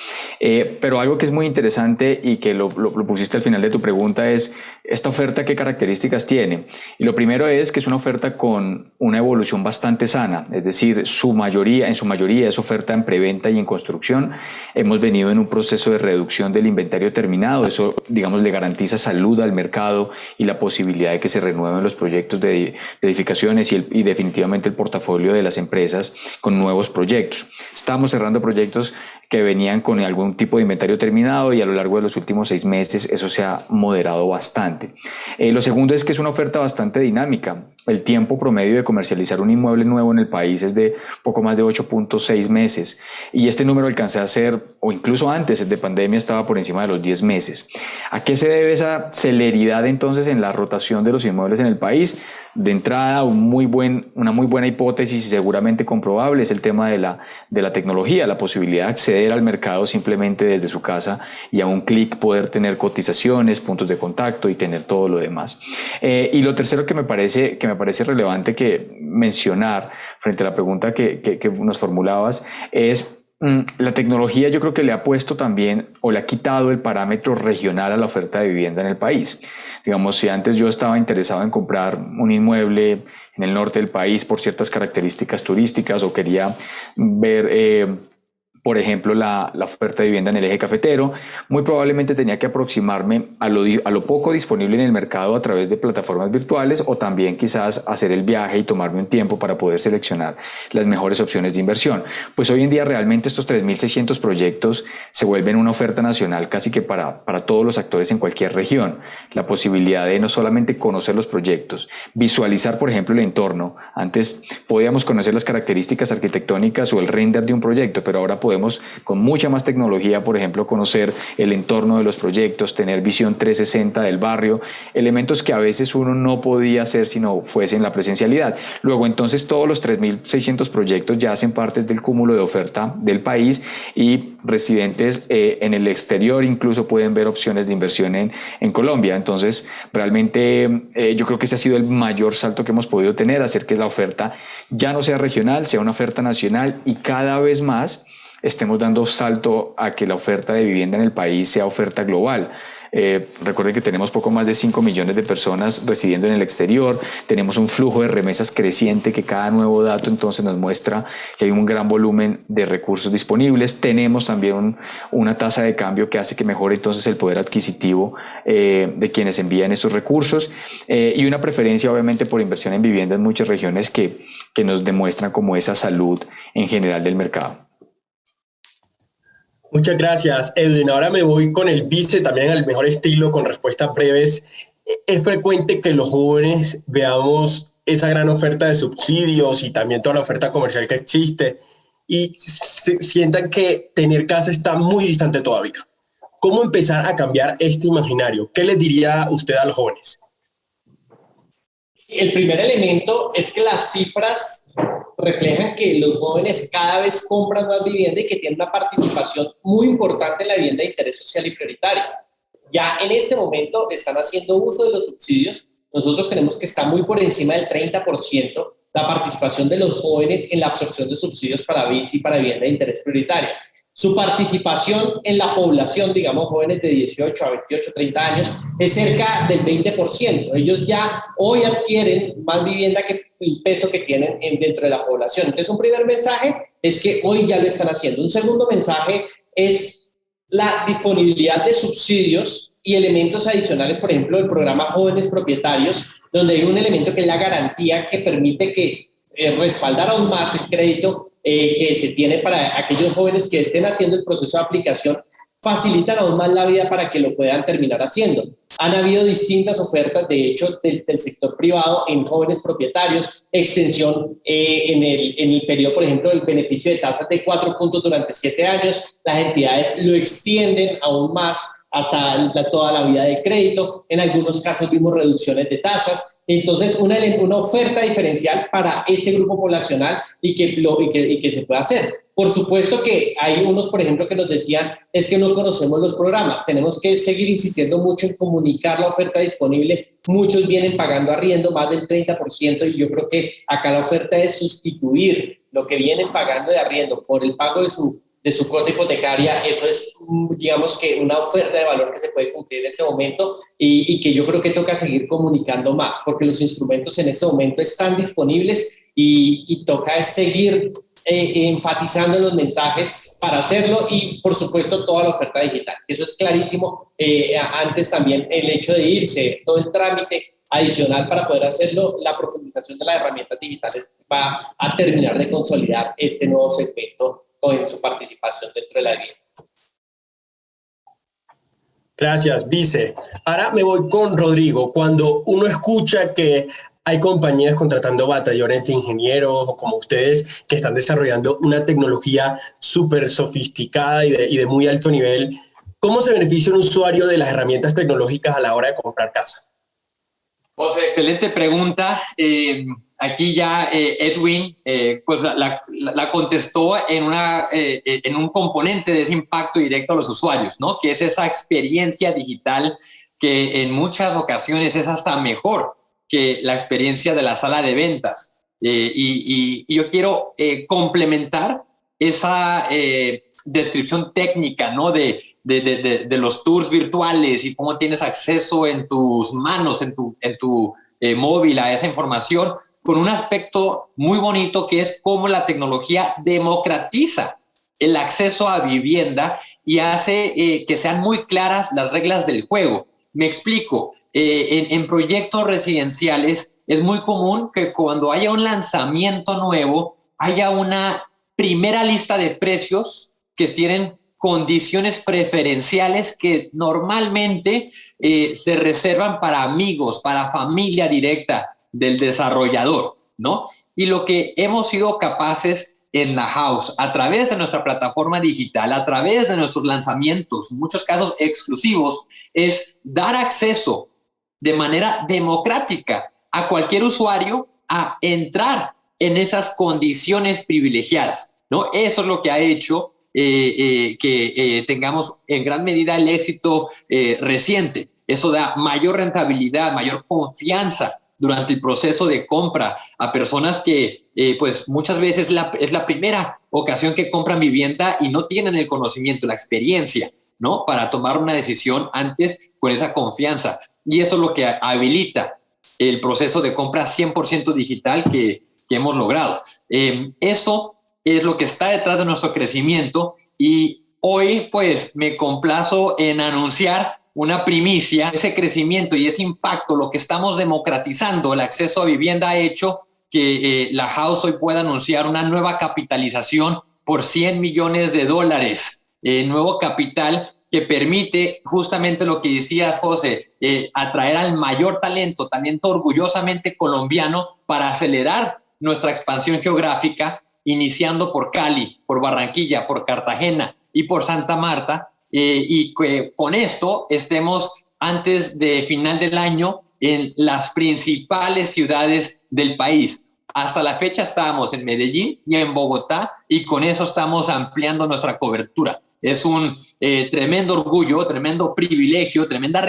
[SPEAKER 3] Pero algo que es muy interesante y que lo pusiste al final de tu pregunta es esta oferta, ¿qué características tiene? Y lo primero es que es una oferta con una evolución bastante sana, es decir, en su mayoría es oferta en preventa y en construcción. Hemos venido en un proceso de reducción del inventario terminado, eso digamos le garantiza salud al mercado y la posibilidad de que se renueven los proyectos de edificaciones y definitivamente el portafolio de las empresas con nuevos proyectos. Estamos cerrando proyectos que venían con algún tipo de inventario terminado y a lo largo de los últimos 6 meses eso se ha moderado bastante. Lo segundo es que es una oferta bastante dinámica. El tiempo promedio de comercializar un inmueble nuevo en el país es de poco más de 8.6 meses y este número alcanza a ser, o incluso antes de pandemia estaba por encima de los 10 meses. ¿A qué se debe esa celeridad entonces en la rotación de los inmuebles en el país? De entrada, una muy buena hipótesis y seguramente comprobable es el tema de la tecnología, la posibilidad de acceder al mercado simplemente desde su casa y a un clic poder tener cotizaciones, puntos de contacto y tener todo lo demás. Y lo tercero que me parece relevante que mencionar frente a la pregunta que nos formulabas es la tecnología. Yo creo que le ha puesto también o le ha quitado el parámetro regional a la oferta de vivienda en el país. Digamos, si antes yo estaba interesado en comprar un inmueble en el norte del país por ciertas características turísticas o quería ver, por ejemplo, la oferta de vivienda en el eje cafetero, muy probablemente tenía que aproximarme a lo poco disponible en el mercado a través de plataformas virtuales o también quizás hacer el viaje y tomarme un tiempo para poder seleccionar las mejores opciones de inversión. Pues hoy en día realmente estos 3.600 proyectos se vuelven una oferta nacional casi que para todos los actores en cualquier región. La posibilidad de no solamente conocer los proyectos, visualizar, por ejemplo, el entorno. Antes podíamos conocer las características arquitectónicas o el render de un proyecto, pero ahora podemos con mucha más tecnología, por ejemplo, conocer el entorno de los proyectos, tener visión 360 del barrio, elementos que a veces uno no podía hacer si no fuese en la presencialidad. Luego, entonces, todos los 3.600 proyectos ya hacen parte del cúmulo de oferta del país y residentes en el exterior incluso pueden ver opciones de inversión en Colombia. Entonces, realmente yo creo que ese ha sido el mayor salto que hemos podido tener, hacer que la oferta ya no sea regional, sea una oferta nacional y cada vez más estemos dando salto a que la oferta de vivienda en el país sea oferta global. Recuerden que tenemos poco más de 5 millones de personas residiendo en el exterior, tenemos un flujo de remesas creciente que cada nuevo dato entonces nos muestra que hay un gran volumen de recursos disponibles, tenemos también una tasa de cambio que hace que mejore entonces el poder adquisitivo de quienes envían estos recursos y una preferencia obviamente por inversión en vivienda en muchas regiones que nos demuestran como esa salud en general del mercado.
[SPEAKER 1] Muchas gracias, Edwin. Ahora me voy con el vice, también al mejor estilo, con respuestas breves. Es frecuente que los jóvenes veamos esa gran oferta de subsidios y también toda la oferta comercial que existe y sientan que tener casa está muy distante todavía. ¿Cómo empezar a cambiar este imaginario? ¿Qué les diría usted a los jóvenes?
[SPEAKER 6] El primer elemento es que las cifras reflejan que los jóvenes cada vez compran más vivienda y que tienen una participación muy importante en la vivienda de interés social y prioritaria. Ya en este momento están haciendo uso de los subsidios. Nosotros tenemos que estar muy por encima del 30% la participación de los jóvenes en la absorción de subsidios para BICI y para vivienda de interés prioritario. Su participación en la población, digamos, jóvenes de 18 a 28, 30 años, es cerca del 20%. Ellos ya hoy adquieren más vivienda que el peso que tienen dentro de la población. Entonces, un primer mensaje es que hoy ya lo están haciendo. Un segundo mensaje es la disponibilidad de subsidios y elementos adicionales, por ejemplo, el programa Jóvenes Propietarios, donde hay un elemento que es la garantía que permite que respaldar aún más el crédito que se tiene para aquellos jóvenes que estén haciendo el proceso de aplicación, facilitan aún más la vida para que lo puedan terminar haciendo. Han habido distintas ofertas, de hecho, del sector privado en jóvenes propietarios, extensión en el periodo, por ejemplo, del beneficio de tasas de 4 puntos durante 7 años. Las entidades lo extienden aún más hasta toda la vida del crédito. En algunos casos vimos reducciones de tasas. Entonces, una oferta diferencial para este grupo poblacional y que se pueda hacer. Por supuesto que hay unos, por ejemplo, que nos decían, es que no conocemos los programas, tenemos que seguir insistiendo mucho en comunicar la oferta disponible. Muchos vienen pagando arriendo más del 30% y yo creo que acá la oferta es sustituir lo que vienen pagando de arriendo por el pago de su cuota hipotecaria. Eso es, digamos, que una oferta de valor que se puede cumplir en ese momento y que yo creo que toca seguir comunicando más, porque los instrumentos en este momento están disponibles y toca seguir enfatizando los mensajes para hacerlo y, por supuesto, toda la oferta digital. Eso es clarísimo. Antes también el hecho de irse, todo el trámite adicional para poder hacerlo, la profundización de las herramientas digitales va a terminar de consolidar este nuevo segmento con su participación dentro de la vivienda.
[SPEAKER 1] Gracias, Vice. Ahora me voy con Rodrigo. Cuando uno escucha que hay compañías contratando batallones de ingenieros o como ustedes que están desarrollando una tecnología súper sofisticada y de muy alto nivel, ¿cómo se beneficia un usuario de las herramientas tecnológicas a la hora de comprar casa?
[SPEAKER 5] José, excelente pregunta. Aquí ya Edwin pues la contestó en un componente de ese impacto directo a los usuarios, ¿no? Que es esa experiencia digital que en muchas ocasiones es hasta mejor que la experiencia de la sala de ventas. Y yo quiero complementar esa descripción técnica, ¿no? de los tours virtuales y cómo tienes acceso en tus manos, en tu móvil a esa información, con un aspecto muy bonito que es cómo la tecnología democratiza el acceso a vivienda y hace que sean muy claras las reglas del juego. Me explico. En proyectos residenciales es muy común que cuando haya un lanzamiento nuevo haya una primera lista de precios que tienen condiciones preferenciales que normalmente se reservan para amigos, para familia directa del desarrollador, ¿no? Y lo que hemos sido capaces en la house, a través de nuestra plataforma digital, a través de nuestros lanzamientos, en muchos casos exclusivos, es dar acceso de manera democrática a cualquier usuario a entrar en esas condiciones privilegiadas, ¿no? Eso es lo que ha hecho que tengamos en gran medida el éxito reciente. Eso da mayor rentabilidad, mayor confianza durante el proceso de compra a personas que pues muchas veces es la primera ocasión que compran vivienda y no tienen el conocimiento, la experiencia, ¿no? Para tomar una decisión antes con esa confianza. Y eso es lo que habilita el proceso de compra 100% digital que hemos logrado. Eso es lo que está detrás de nuestro crecimiento y hoy pues me complazo en anunciar una primicia. Ese crecimiento y ese impacto, lo que estamos democratizando, el acceso a vivienda, ha hecho que la House hoy pueda anunciar una nueva capitalización por $100 millones, nuevo capital que permite justamente lo que decías, José, atraer al mayor talento orgullosamente colombiano para acelerar nuestra expansión geográfica, iniciando por Cali, por Barranquilla, por Cartagena y por Santa Marta, y que con esto estemos antes de final del año en las principales ciudades del país. Hasta la fecha estábamos en Medellín y en Bogotá y con eso estamos ampliando nuestra cobertura. Es un tremendo orgullo, tremendo privilegio, tremenda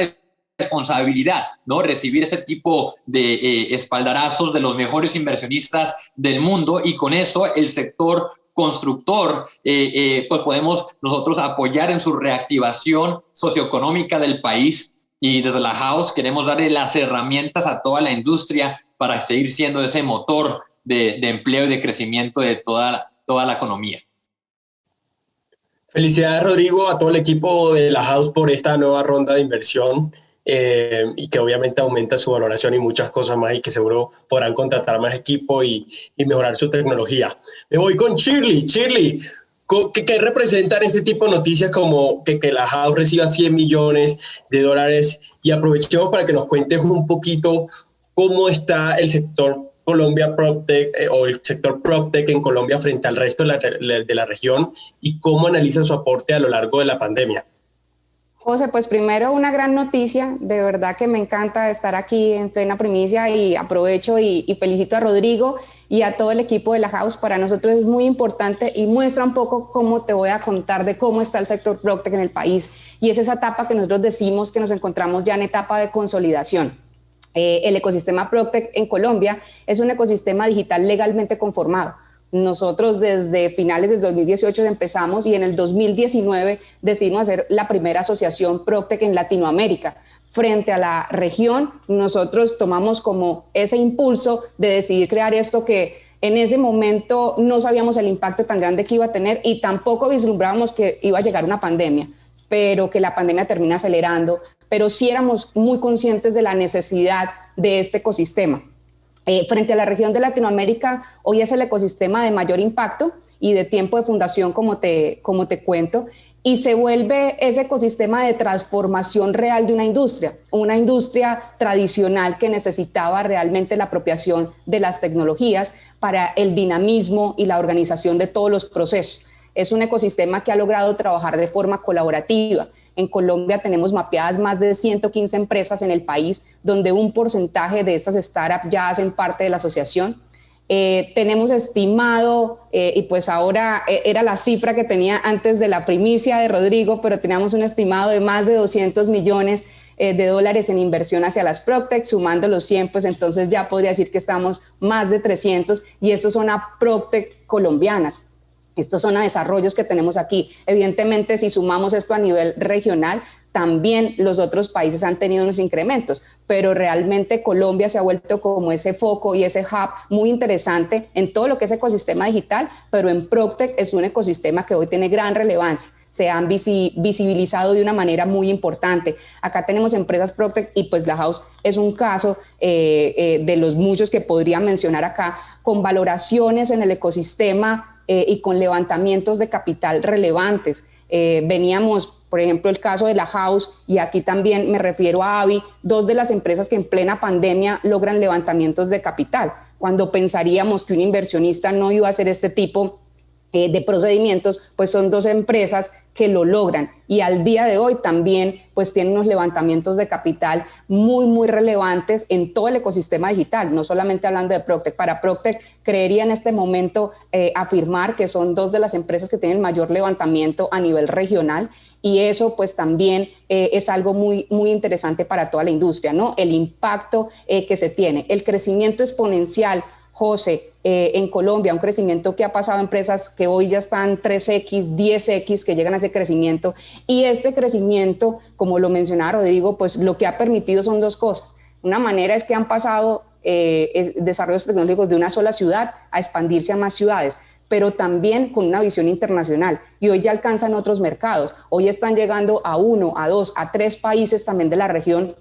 [SPEAKER 5] responsabilidad, ¿no? Recibir ese tipo de espaldarazos de los mejores inversionistas del mundo y con eso el sector constructor, pues podemos nosotros apoyar en su reactivación socioeconómica del país y desde la House queremos darle las herramientas a toda la industria para seguir siendo ese motor de empleo y de crecimiento de toda la economía.
[SPEAKER 1] Felicidades, Rodrigo, a todo el equipo de la House por esta nueva ronda de inversión y que obviamente aumenta su valoración y muchas cosas más y que seguro podrán contratar más equipo y mejorar su tecnología. Me voy con Shirley. Shirley, ¿qué representan este tipo de noticias como que la House reciba 100 millones de dólares? Y aprovechemos para que nos cuentes un poquito cómo está el sector Colombia PropTech o el sector PropTech en Colombia frente al resto de la región y cómo analiza su aporte a lo largo de la pandemia.
[SPEAKER 2] José, pues primero una gran noticia, de verdad que me encanta estar aquí en plena primicia y aprovecho y felicito a Rodrigo y a todo el equipo de la House. Para nosotros es muy importante y muestra un poco cómo te voy a contar de cómo está el sector PropTech en el país y es esa etapa que nosotros decimos que nos encontramos ya en etapa de consolidación. El ecosistema PropTech en Colombia es un ecosistema digital legalmente conformado. Nosotros desde finales de 2018 empezamos y en el 2019 decidimos hacer la primera asociación PropTech en Latinoamérica. Frente a la región, nosotros tomamos como ese impulso de decidir crear esto que en ese momento no sabíamos el impacto tan grande que iba a tener y tampoco vislumbrábamos que iba a llegar una pandemia, pero que la pandemia termina acelerando, pero sí éramos muy conscientes de la necesidad de este ecosistema. Frente a la región de Latinoamérica, hoy es el ecosistema de mayor impacto y de tiempo de fundación, como te cuento, y se vuelve ese ecosistema de transformación real de una industria tradicional que necesitaba realmente la apropiación de las tecnologías para el dinamismo y la organización de todos los procesos. Es un ecosistema que ha logrado trabajar de forma colaborativa. En Colombia tenemos mapeadas más de 115 empresas en el país, donde un porcentaje de estas startups ya hacen parte de la asociación. Tenemos estimado, y pues ahora era la cifra que tenía antes de la primicia de Rodrigo, pero teníamos un estimado de más de 200 millones de dólares en inversión hacia las PropTech, sumando los 100, pues entonces ya podría decir que estamos más de 300, y estos son a PropTech colombianas. Estos son a desarrollos que tenemos aquí. Evidentemente, si sumamos esto a nivel regional, también los otros países han tenido unos incrementos, pero realmente Colombia se ha vuelto como ese foco y ese hub muy interesante en todo lo que es ecosistema digital, pero en PropTech es un ecosistema que hoy tiene gran relevancia. Se han visibilizado de una manera muy importante. Acá tenemos empresas PropTech y pues la House es un caso de los muchos que podría mencionar acá, con valoraciones en el ecosistema y con levantamientos de capital relevantes. Veníamos, por ejemplo, el caso de la House, y aquí también me refiero a Avi, dos de las empresas que en plena pandemia logran levantamientos de capital, cuando pensaríamos que un inversionista no iba a hacer este tipo de procedimientos, pues son dos empresas que lo logran y al día de hoy también pues tienen unos levantamientos de capital muy relevantes en todo el ecosistema digital, no solamente hablando de PropTech. Para PropTech creería en este momento afirmar que son dos de las empresas que tienen mayor levantamiento a nivel regional, y eso pues también es algo muy interesante para toda la industria, ¿no? El impacto que se tiene, el crecimiento exponencial, José, en Colombia, un crecimiento que ha pasado a empresas que hoy ya están 3X, 10X, que llegan a ese crecimiento. Y este crecimiento, como lo mencionaba Rodrigo, pues lo que ha permitido son dos cosas. Una manera es que han pasado desarrollos tecnológicos de una sola ciudad a expandirse a más ciudades, pero también con una visión internacional. Y hoy ya alcanzan otros mercados. Hoy están llegando a 1, a 2, a 3 países también de la región,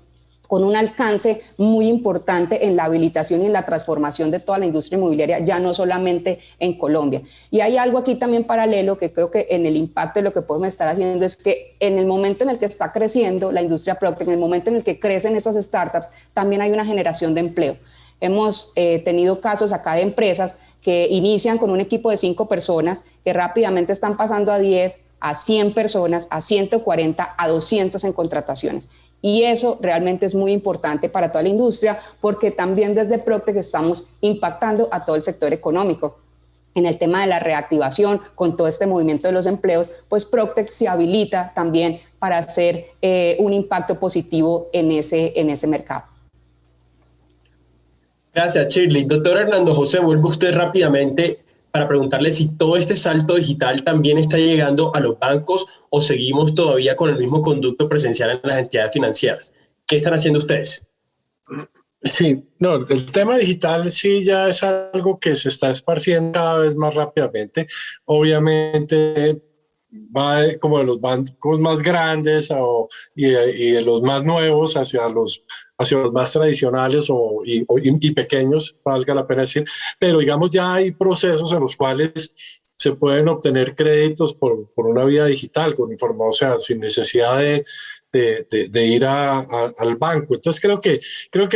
[SPEAKER 2] con un alcance muy importante en la habilitación y en la transformación de toda la industria inmobiliaria, ya no solamente en Colombia. Y hay algo aquí también paralelo que creo que en el impacto de lo que podemos estar haciendo es que en el momento en el que está creciendo la industria PropTech, en el momento en el que crecen esas startups, también hay una generación de empleo. Hemos tenido casos acá de empresas que inician con un equipo de 5 personas, que rápidamente están pasando a 10, a 100 personas, a 140, a 200 en contrataciones. Y eso realmente es muy importante para toda la industria, porque también desde PropTech estamos impactando a todo el sector económico. En el tema de la reactivación, con todo este movimiento de los empleos, pues PropTech se habilita también para hacer un impacto positivo en ese mercado.
[SPEAKER 1] Gracias, Shirley. Doctor Hernando José, vuelve usted rápidamente para preguntarle si todo este salto digital también está llegando a los bancos o seguimos todavía con el mismo conducto presencial en las entidades financieras. ¿Qué están haciendo ustedes?
[SPEAKER 4] Sí, no, el tema digital sí ya es algo que se está esparciendo cada vez más rápidamente. Obviamente va como de los bancos más grandes y de los más nuevos hacia los más tradicionales y pequeños, valga la pena decir, pero digamos ya hay procesos en los cuales se pueden obtener créditos por una vía digital, con información, o sea, sin necesidad de ir al banco. Entonces creo que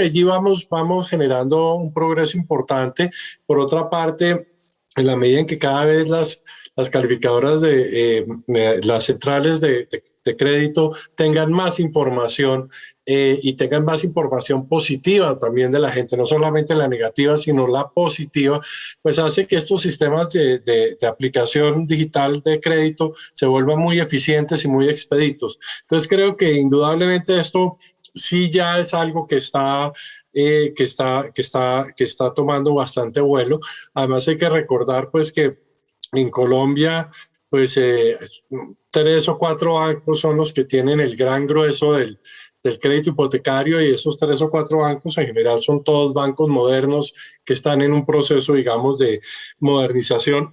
[SPEAKER 4] allí vamos generando un progreso importante. Por otra parte, en la medida en que cada vez las calificadoras las centrales de crédito tengan más información y tengan más información positiva también de la gente, no solamente la negativa, sino la positiva, pues hace que estos sistemas de aplicación digital de crédito se vuelvan muy eficientes y muy expeditos. Entonces creo que indudablemente esto sí ya es algo que está tomando bastante vuelo. Además hay que recordar pues que en Colombia pues 3 o 4 bancos son los que tienen el gran grueso del crédito hipotecario, y esos 3 o 4 bancos en general son todos bancos modernos que están en un proceso, digamos, de modernización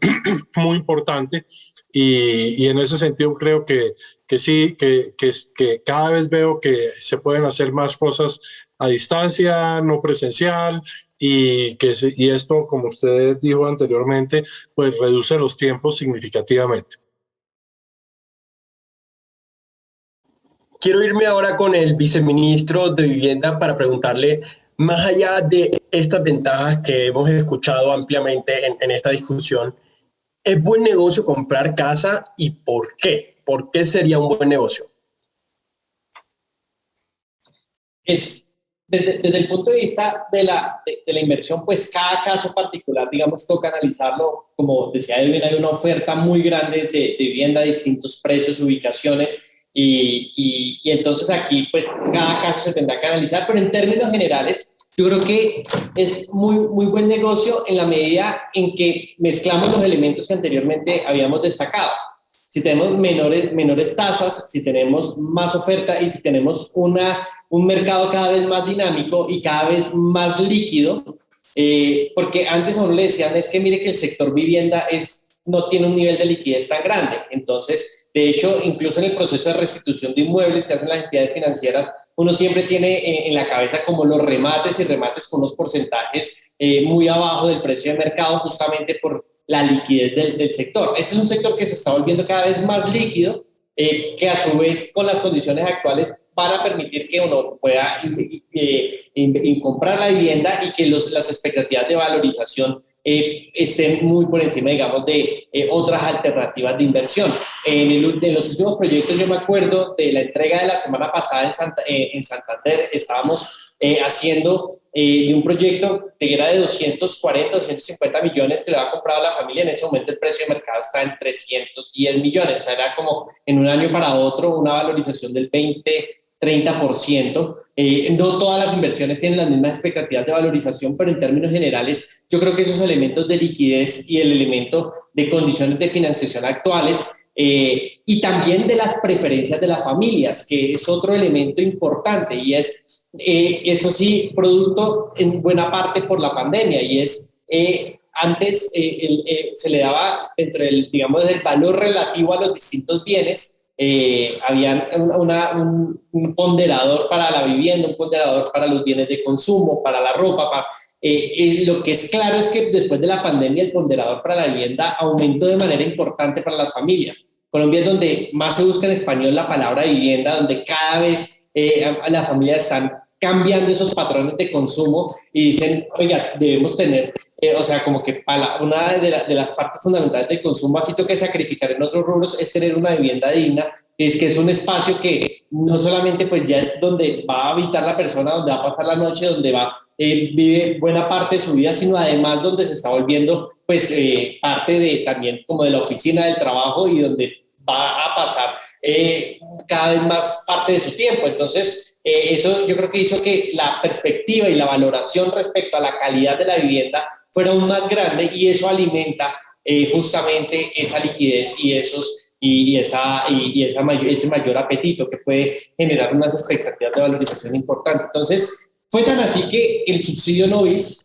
[SPEAKER 4] muy importante, y en ese sentido creo que sí, que cada vez veo que se pueden hacer más cosas a distancia, no presencial, y esto, como usted dijo anteriormente, pues reduce los tiempos significativamente.
[SPEAKER 1] Quiero irme ahora con el viceministro de Vivienda para preguntarle, más allá de estas ventajas que hemos escuchado ampliamente en esta discusión, ¿es buen negocio comprar casa y por qué? ¿Por qué sería un buen negocio?
[SPEAKER 6] Desde el punto de vista de la inversión, pues cada caso particular, digamos, toca analizarlo. Como decía Edwin, hay una oferta muy grande de vivienda, distintos precios, ubicaciones, y entonces aquí pues cada caso se tendrá que analizar, pero en términos generales yo creo que es muy buen negocio en la medida en que mezclamos los elementos que anteriormente habíamos destacado. Si tenemos menores tasas, si tenemos más oferta y si tenemos un mercado cada vez más dinámico y cada vez más líquido, porque antes a uno le decían, es que mire que el sector vivienda no tiene un nivel de liquidez tan grande. Entonces, de hecho, incluso en el proceso de restitución de inmuebles que hacen las entidades financieras, uno siempre tiene en la cabeza como los remates con unos porcentajes muy abajo del precio de mercado, justamente por la liquidez del sector. Este es un sector que se está volviendo cada vez más líquido, que a su vez con las condiciones actuales van a permitir que uno pueda comprar la vivienda y que las expectativas de valorización estén muy por encima, digamos, de otras alternativas de inversión. En los últimos proyectos, yo me acuerdo de la entrega de la semana pasada en Santander, estábamos haciendo de un proyecto que era de 240, 250 millones que le había comprado a la familia. En ese momento el precio de mercado está en 310 millones, o sea, era como en un año para otro una valorización del 20-30%. No todas las inversiones tienen las mismas expectativas de valorización, pero en términos generales yo creo que esos elementos de liquidez y el elemento de condiciones de financiación actuales y también de las preferencias de las familias, que es otro elemento importante, y es esto sí, producto en buena parte por la pandemia, y es antes se le daba dentro del, digamos, del valor relativo a los distintos bienes, había un ponderador para la vivienda, un ponderador para los bienes de consumo, para la ropa, lo que es claro es que después de la pandemia el ponderador para la vivienda aumentó de manera importante para las familias. Colombia es donde más se busca en español la palabra vivienda, donde cada vez las familias están cambiando esos patrones de consumo y dicen, oiga, debemos tener, o sea, como que una de las partes fundamentales del consumo, así toca sacrificar en otros rubros, es tener una vivienda digna, es que es un espacio que no solamente pues ya es donde va a habitar la persona, donde va a pasar la noche, donde vive buena parte de su vida, sino además donde se está volviendo pues parte de también como de la oficina del trabajo y donde va a pasar cada vez más parte de su tiempo. Entonces, eso yo creo que hizo que la perspectiva y la valoración respecto a la calidad de la vivienda fuera aún más grande, y eso alimenta justamente esa liquidez y ese mayor apetito que puede generar unas expectativas de valorización importantes. Entonces, fue tan así que el subsidio Novis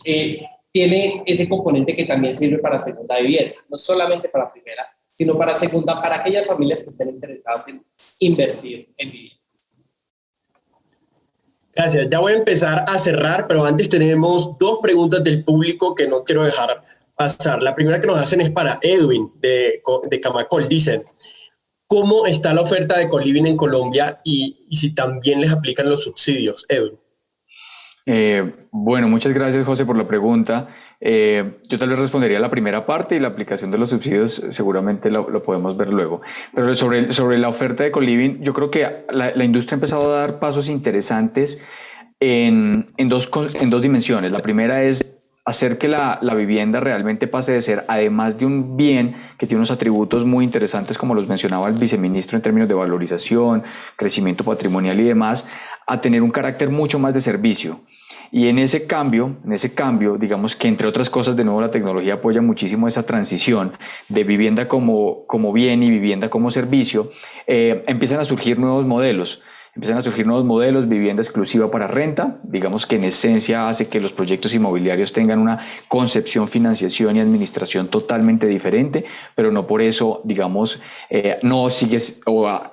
[SPEAKER 6] tiene ese componente que también sirve para segunda vivienda, no solamente para primera, sino para segunda, para aquellas familias que estén interesadas en invertir en vivienda.
[SPEAKER 1] Gracias. Ya voy a empezar a cerrar, pero antes tenemos dos preguntas del público que no quiero dejar pasar. La primera que nos hacen es para Edwin de Camacol. Dicen, ¿cómo está la oferta de coliving en Colombia y si también les aplican los subsidios? Edwin.
[SPEAKER 3] Bueno, muchas gracias, José, por la pregunta. Yo tal vez respondería a la primera parte y la aplicación de los subsidios seguramente lo podemos ver luego. Pero sobre la oferta de coliving, yo creo que la industria ha empezado a dar pasos interesantes en dos dimensiones. La primera es hacer que la vivienda realmente pase de ser, además de un bien que tiene unos atributos muy interesantes, como los mencionaba el viceministro en términos de valorización, crecimiento patrimonial y demás, a tener un carácter mucho más de servicio. Y en ese cambio, digamos que entre otras cosas, de nuevo la tecnología apoya muchísimo esa transición de vivienda como bien y vivienda como servicio. Empiezan a surgir nuevos modelos. Vivienda exclusiva para renta, digamos que en esencia hace que los proyectos inmobiliarios tengan una concepción, financiación y administración totalmente diferente, pero no por eso, digamos, no sigue,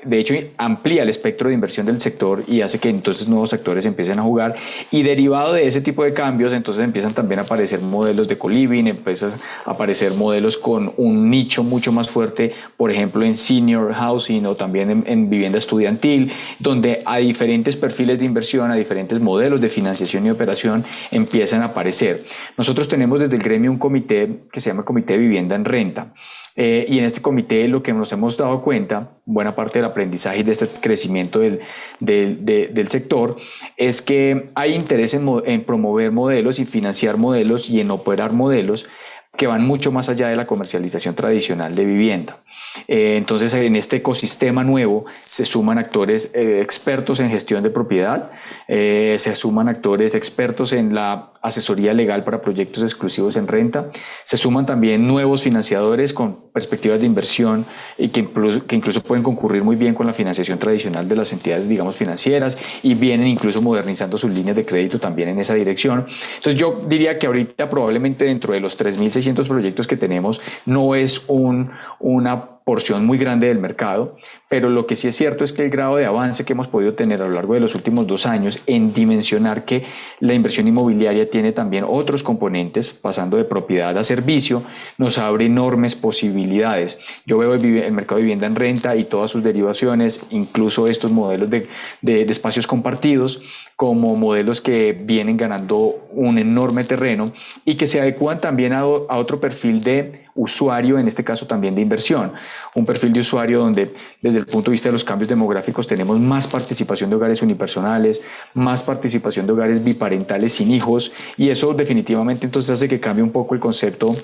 [SPEAKER 3] de hecho amplía el espectro de inversión del sector y hace que entonces nuevos actores empiecen a jugar, y derivado de ese tipo de cambios, entonces empiezan también a aparecer modelos de coliving, empiezan a aparecer modelos con un nicho mucho más fuerte, por ejemplo en senior housing o también en vivienda estudiantil, donde a diferentes perfiles de inversión, a diferentes modelos de financiación y operación empiezan a aparecer. Nosotros tenemos desde el gremio un comité que se llama Comité de Vivienda en Renta. Y en este comité lo que nos hemos dado cuenta, buena parte del aprendizaje y de este crecimiento del sector, es que hay interés en promover modelos y financiar modelos y en operar modelos que van mucho más allá de la comercialización tradicional de vivienda. Entonces, en este ecosistema nuevo se suman actores expertos en gestión de propiedad, se suman actores expertos en la asesoría legal para proyectos exclusivos en renta, se suman también nuevos financiadores con perspectivas de inversión y que incluso pueden concurrir muy bien con la financiación tradicional de las entidades, digamos, financieras, y vienen incluso modernizando sus líneas de crédito también en esa dirección. Entonces, yo diría que ahorita probablemente dentro de los 3.600 proyectos que tenemos no es una porción muy grande del mercado, pero lo que sí es cierto es que el grado de avance que hemos podido tener a lo largo de los últimos 2 años en dimensionar que la inversión inmobiliaria tiene también otros componentes, pasando de propiedad a servicio, nos abre enormes posibilidades. Yo veo el mercado de vivienda en renta y todas sus derivaciones, incluso estos modelos de espacios compartidos, como modelos que vienen ganando un enorme terreno y que se adecúan también a otro perfil de usuario, en este caso también de inversión, un perfil de usuario donde desde el punto de vista de los cambios demográficos tenemos más participación de hogares unipersonales, más participación de hogares biparentales sin hijos, y eso definitivamente entonces hace que cambie un poco el concepto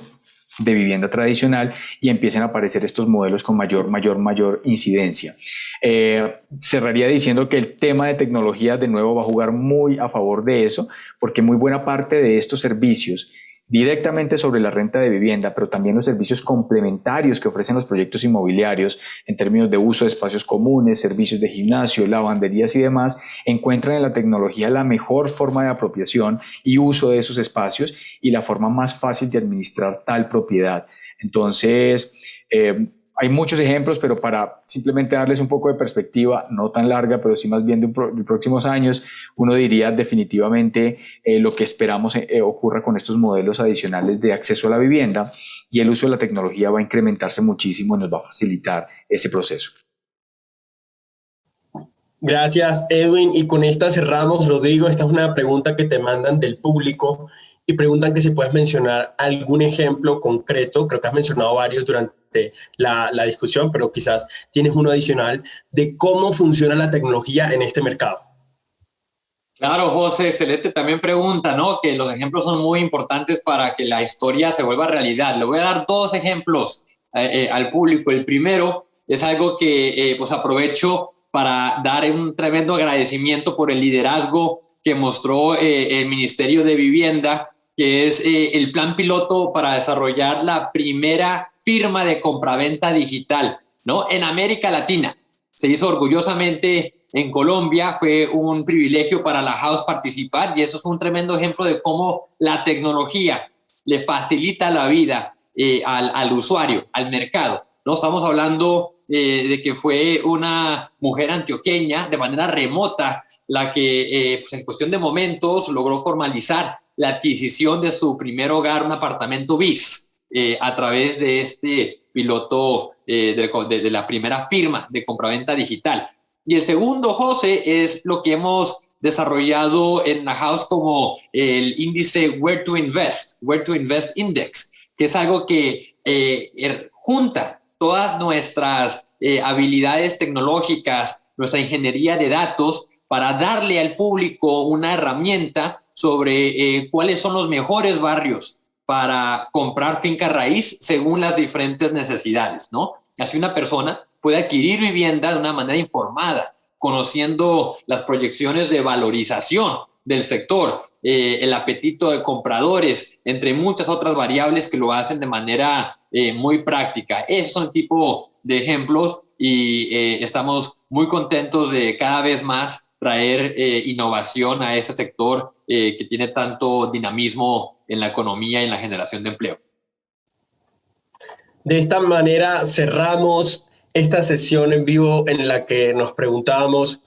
[SPEAKER 3] de vivienda tradicional y empiecen a aparecer estos modelos con mayor incidencia. Cerraría diciendo que el tema de tecnología de nuevo va a jugar muy a favor de eso, porque muy buena parte de estos servicios directamente sobre la renta de vivienda, pero también los servicios complementarios que ofrecen los proyectos inmobiliarios en términos de uso de espacios comunes, servicios de gimnasio, lavanderías y demás, encuentran en la tecnología la mejor forma de apropiación y uso de esos espacios y la forma más fácil de administrar tal propiedad. Entonces, hay muchos ejemplos, pero para simplemente darles un poco de perspectiva, no tan larga, pero sí más bien de próximos años, uno diría definitivamente lo que esperamos ocurra con estos modelos adicionales de acceso a la vivienda, y el uso de la tecnología va a incrementarse muchísimo y nos va a facilitar ese proceso.
[SPEAKER 1] Gracias, Edwin. Y con esta cerramos. Rodrigo, esta es una pregunta que te mandan del público y preguntan que si puedes mencionar algún ejemplo concreto. Creo que has mencionado varios durante la discusión, pero quizás tienes uno adicional de cómo funciona la tecnología en este mercado.
[SPEAKER 5] Claro, José, excelente también pregunta, ¿no? Que los ejemplos son muy importantes para que la historia se vuelva realidad. Le voy a dar 2 ejemplos al público. El primero es algo que pues aprovecho para dar un tremendo agradecimiento por el liderazgo que mostró el Ministerio de Vivienda, que es el plan piloto para desarrollar la primera firma de compraventa digital, ¿no? En América Latina. Se hizo orgullosamente en Colombia, fue un privilegio para la House participar, y eso es un tremendo ejemplo de cómo la tecnología le facilita la vida al usuario, al mercado. ¿no? Estamos hablando de que fue una mujer antioqueña de manera remota la que pues en cuestión de momentos logró formalizar la adquisición de su primer hogar, un apartamento bis, a través de este piloto de la primera firma de compraventa digital. Y el segundo, José, es lo que hemos desarrollado en la house como el índice Where to Invest Index, que es algo que junta todas nuestras habilidades tecnológicas, nuestra ingeniería de datos, para darle al público una herramienta sobre cuáles son los mejores barrios para comprar finca raíz según las diferentes necesidades, ¿no? Así una persona puede adquirir vivienda de una manera informada, conociendo las proyecciones de valorización del sector, el apetito de compradores, entre muchas otras variables que lo hacen de manera muy práctica. Esos son el tipo de ejemplos y estamos muy contentos de cada vez más traer innovación a ese sector que tiene tanto dinamismo en la economía y en la generación de empleo.
[SPEAKER 1] De esta manera cerramos esta sesión en vivo en la que nos preguntábamos,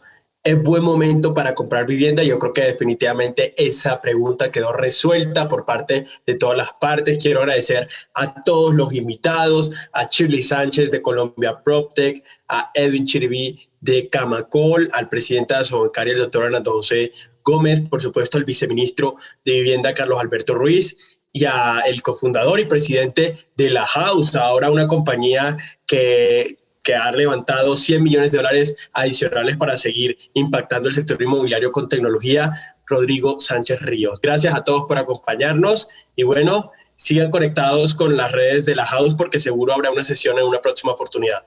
[SPEAKER 1] ¿es buen momento para comprar vivienda? Yo creo que definitivamente esa pregunta quedó resuelta por parte de todas las partes. Quiero agradecer a todos los invitados, a Shirley Sánchez de Colombia PropTech, a Edwin Chiribí de Camacol, al presidente de Asobancaria, el doctor Hernando José Gómez, por supuesto al viceministro de Vivienda, Carlos Alberto Ruiz, y a el cofundador y presidente de La House, ahora una compañía que ha levantado $100 millones adicionales para seguir impactando el sector inmobiliario con tecnología, Rodrigo Sánchez Ríos. Gracias a todos por acompañarnos y bueno, sigan conectados con las redes de La House porque seguro habrá una sesión en una próxima oportunidad.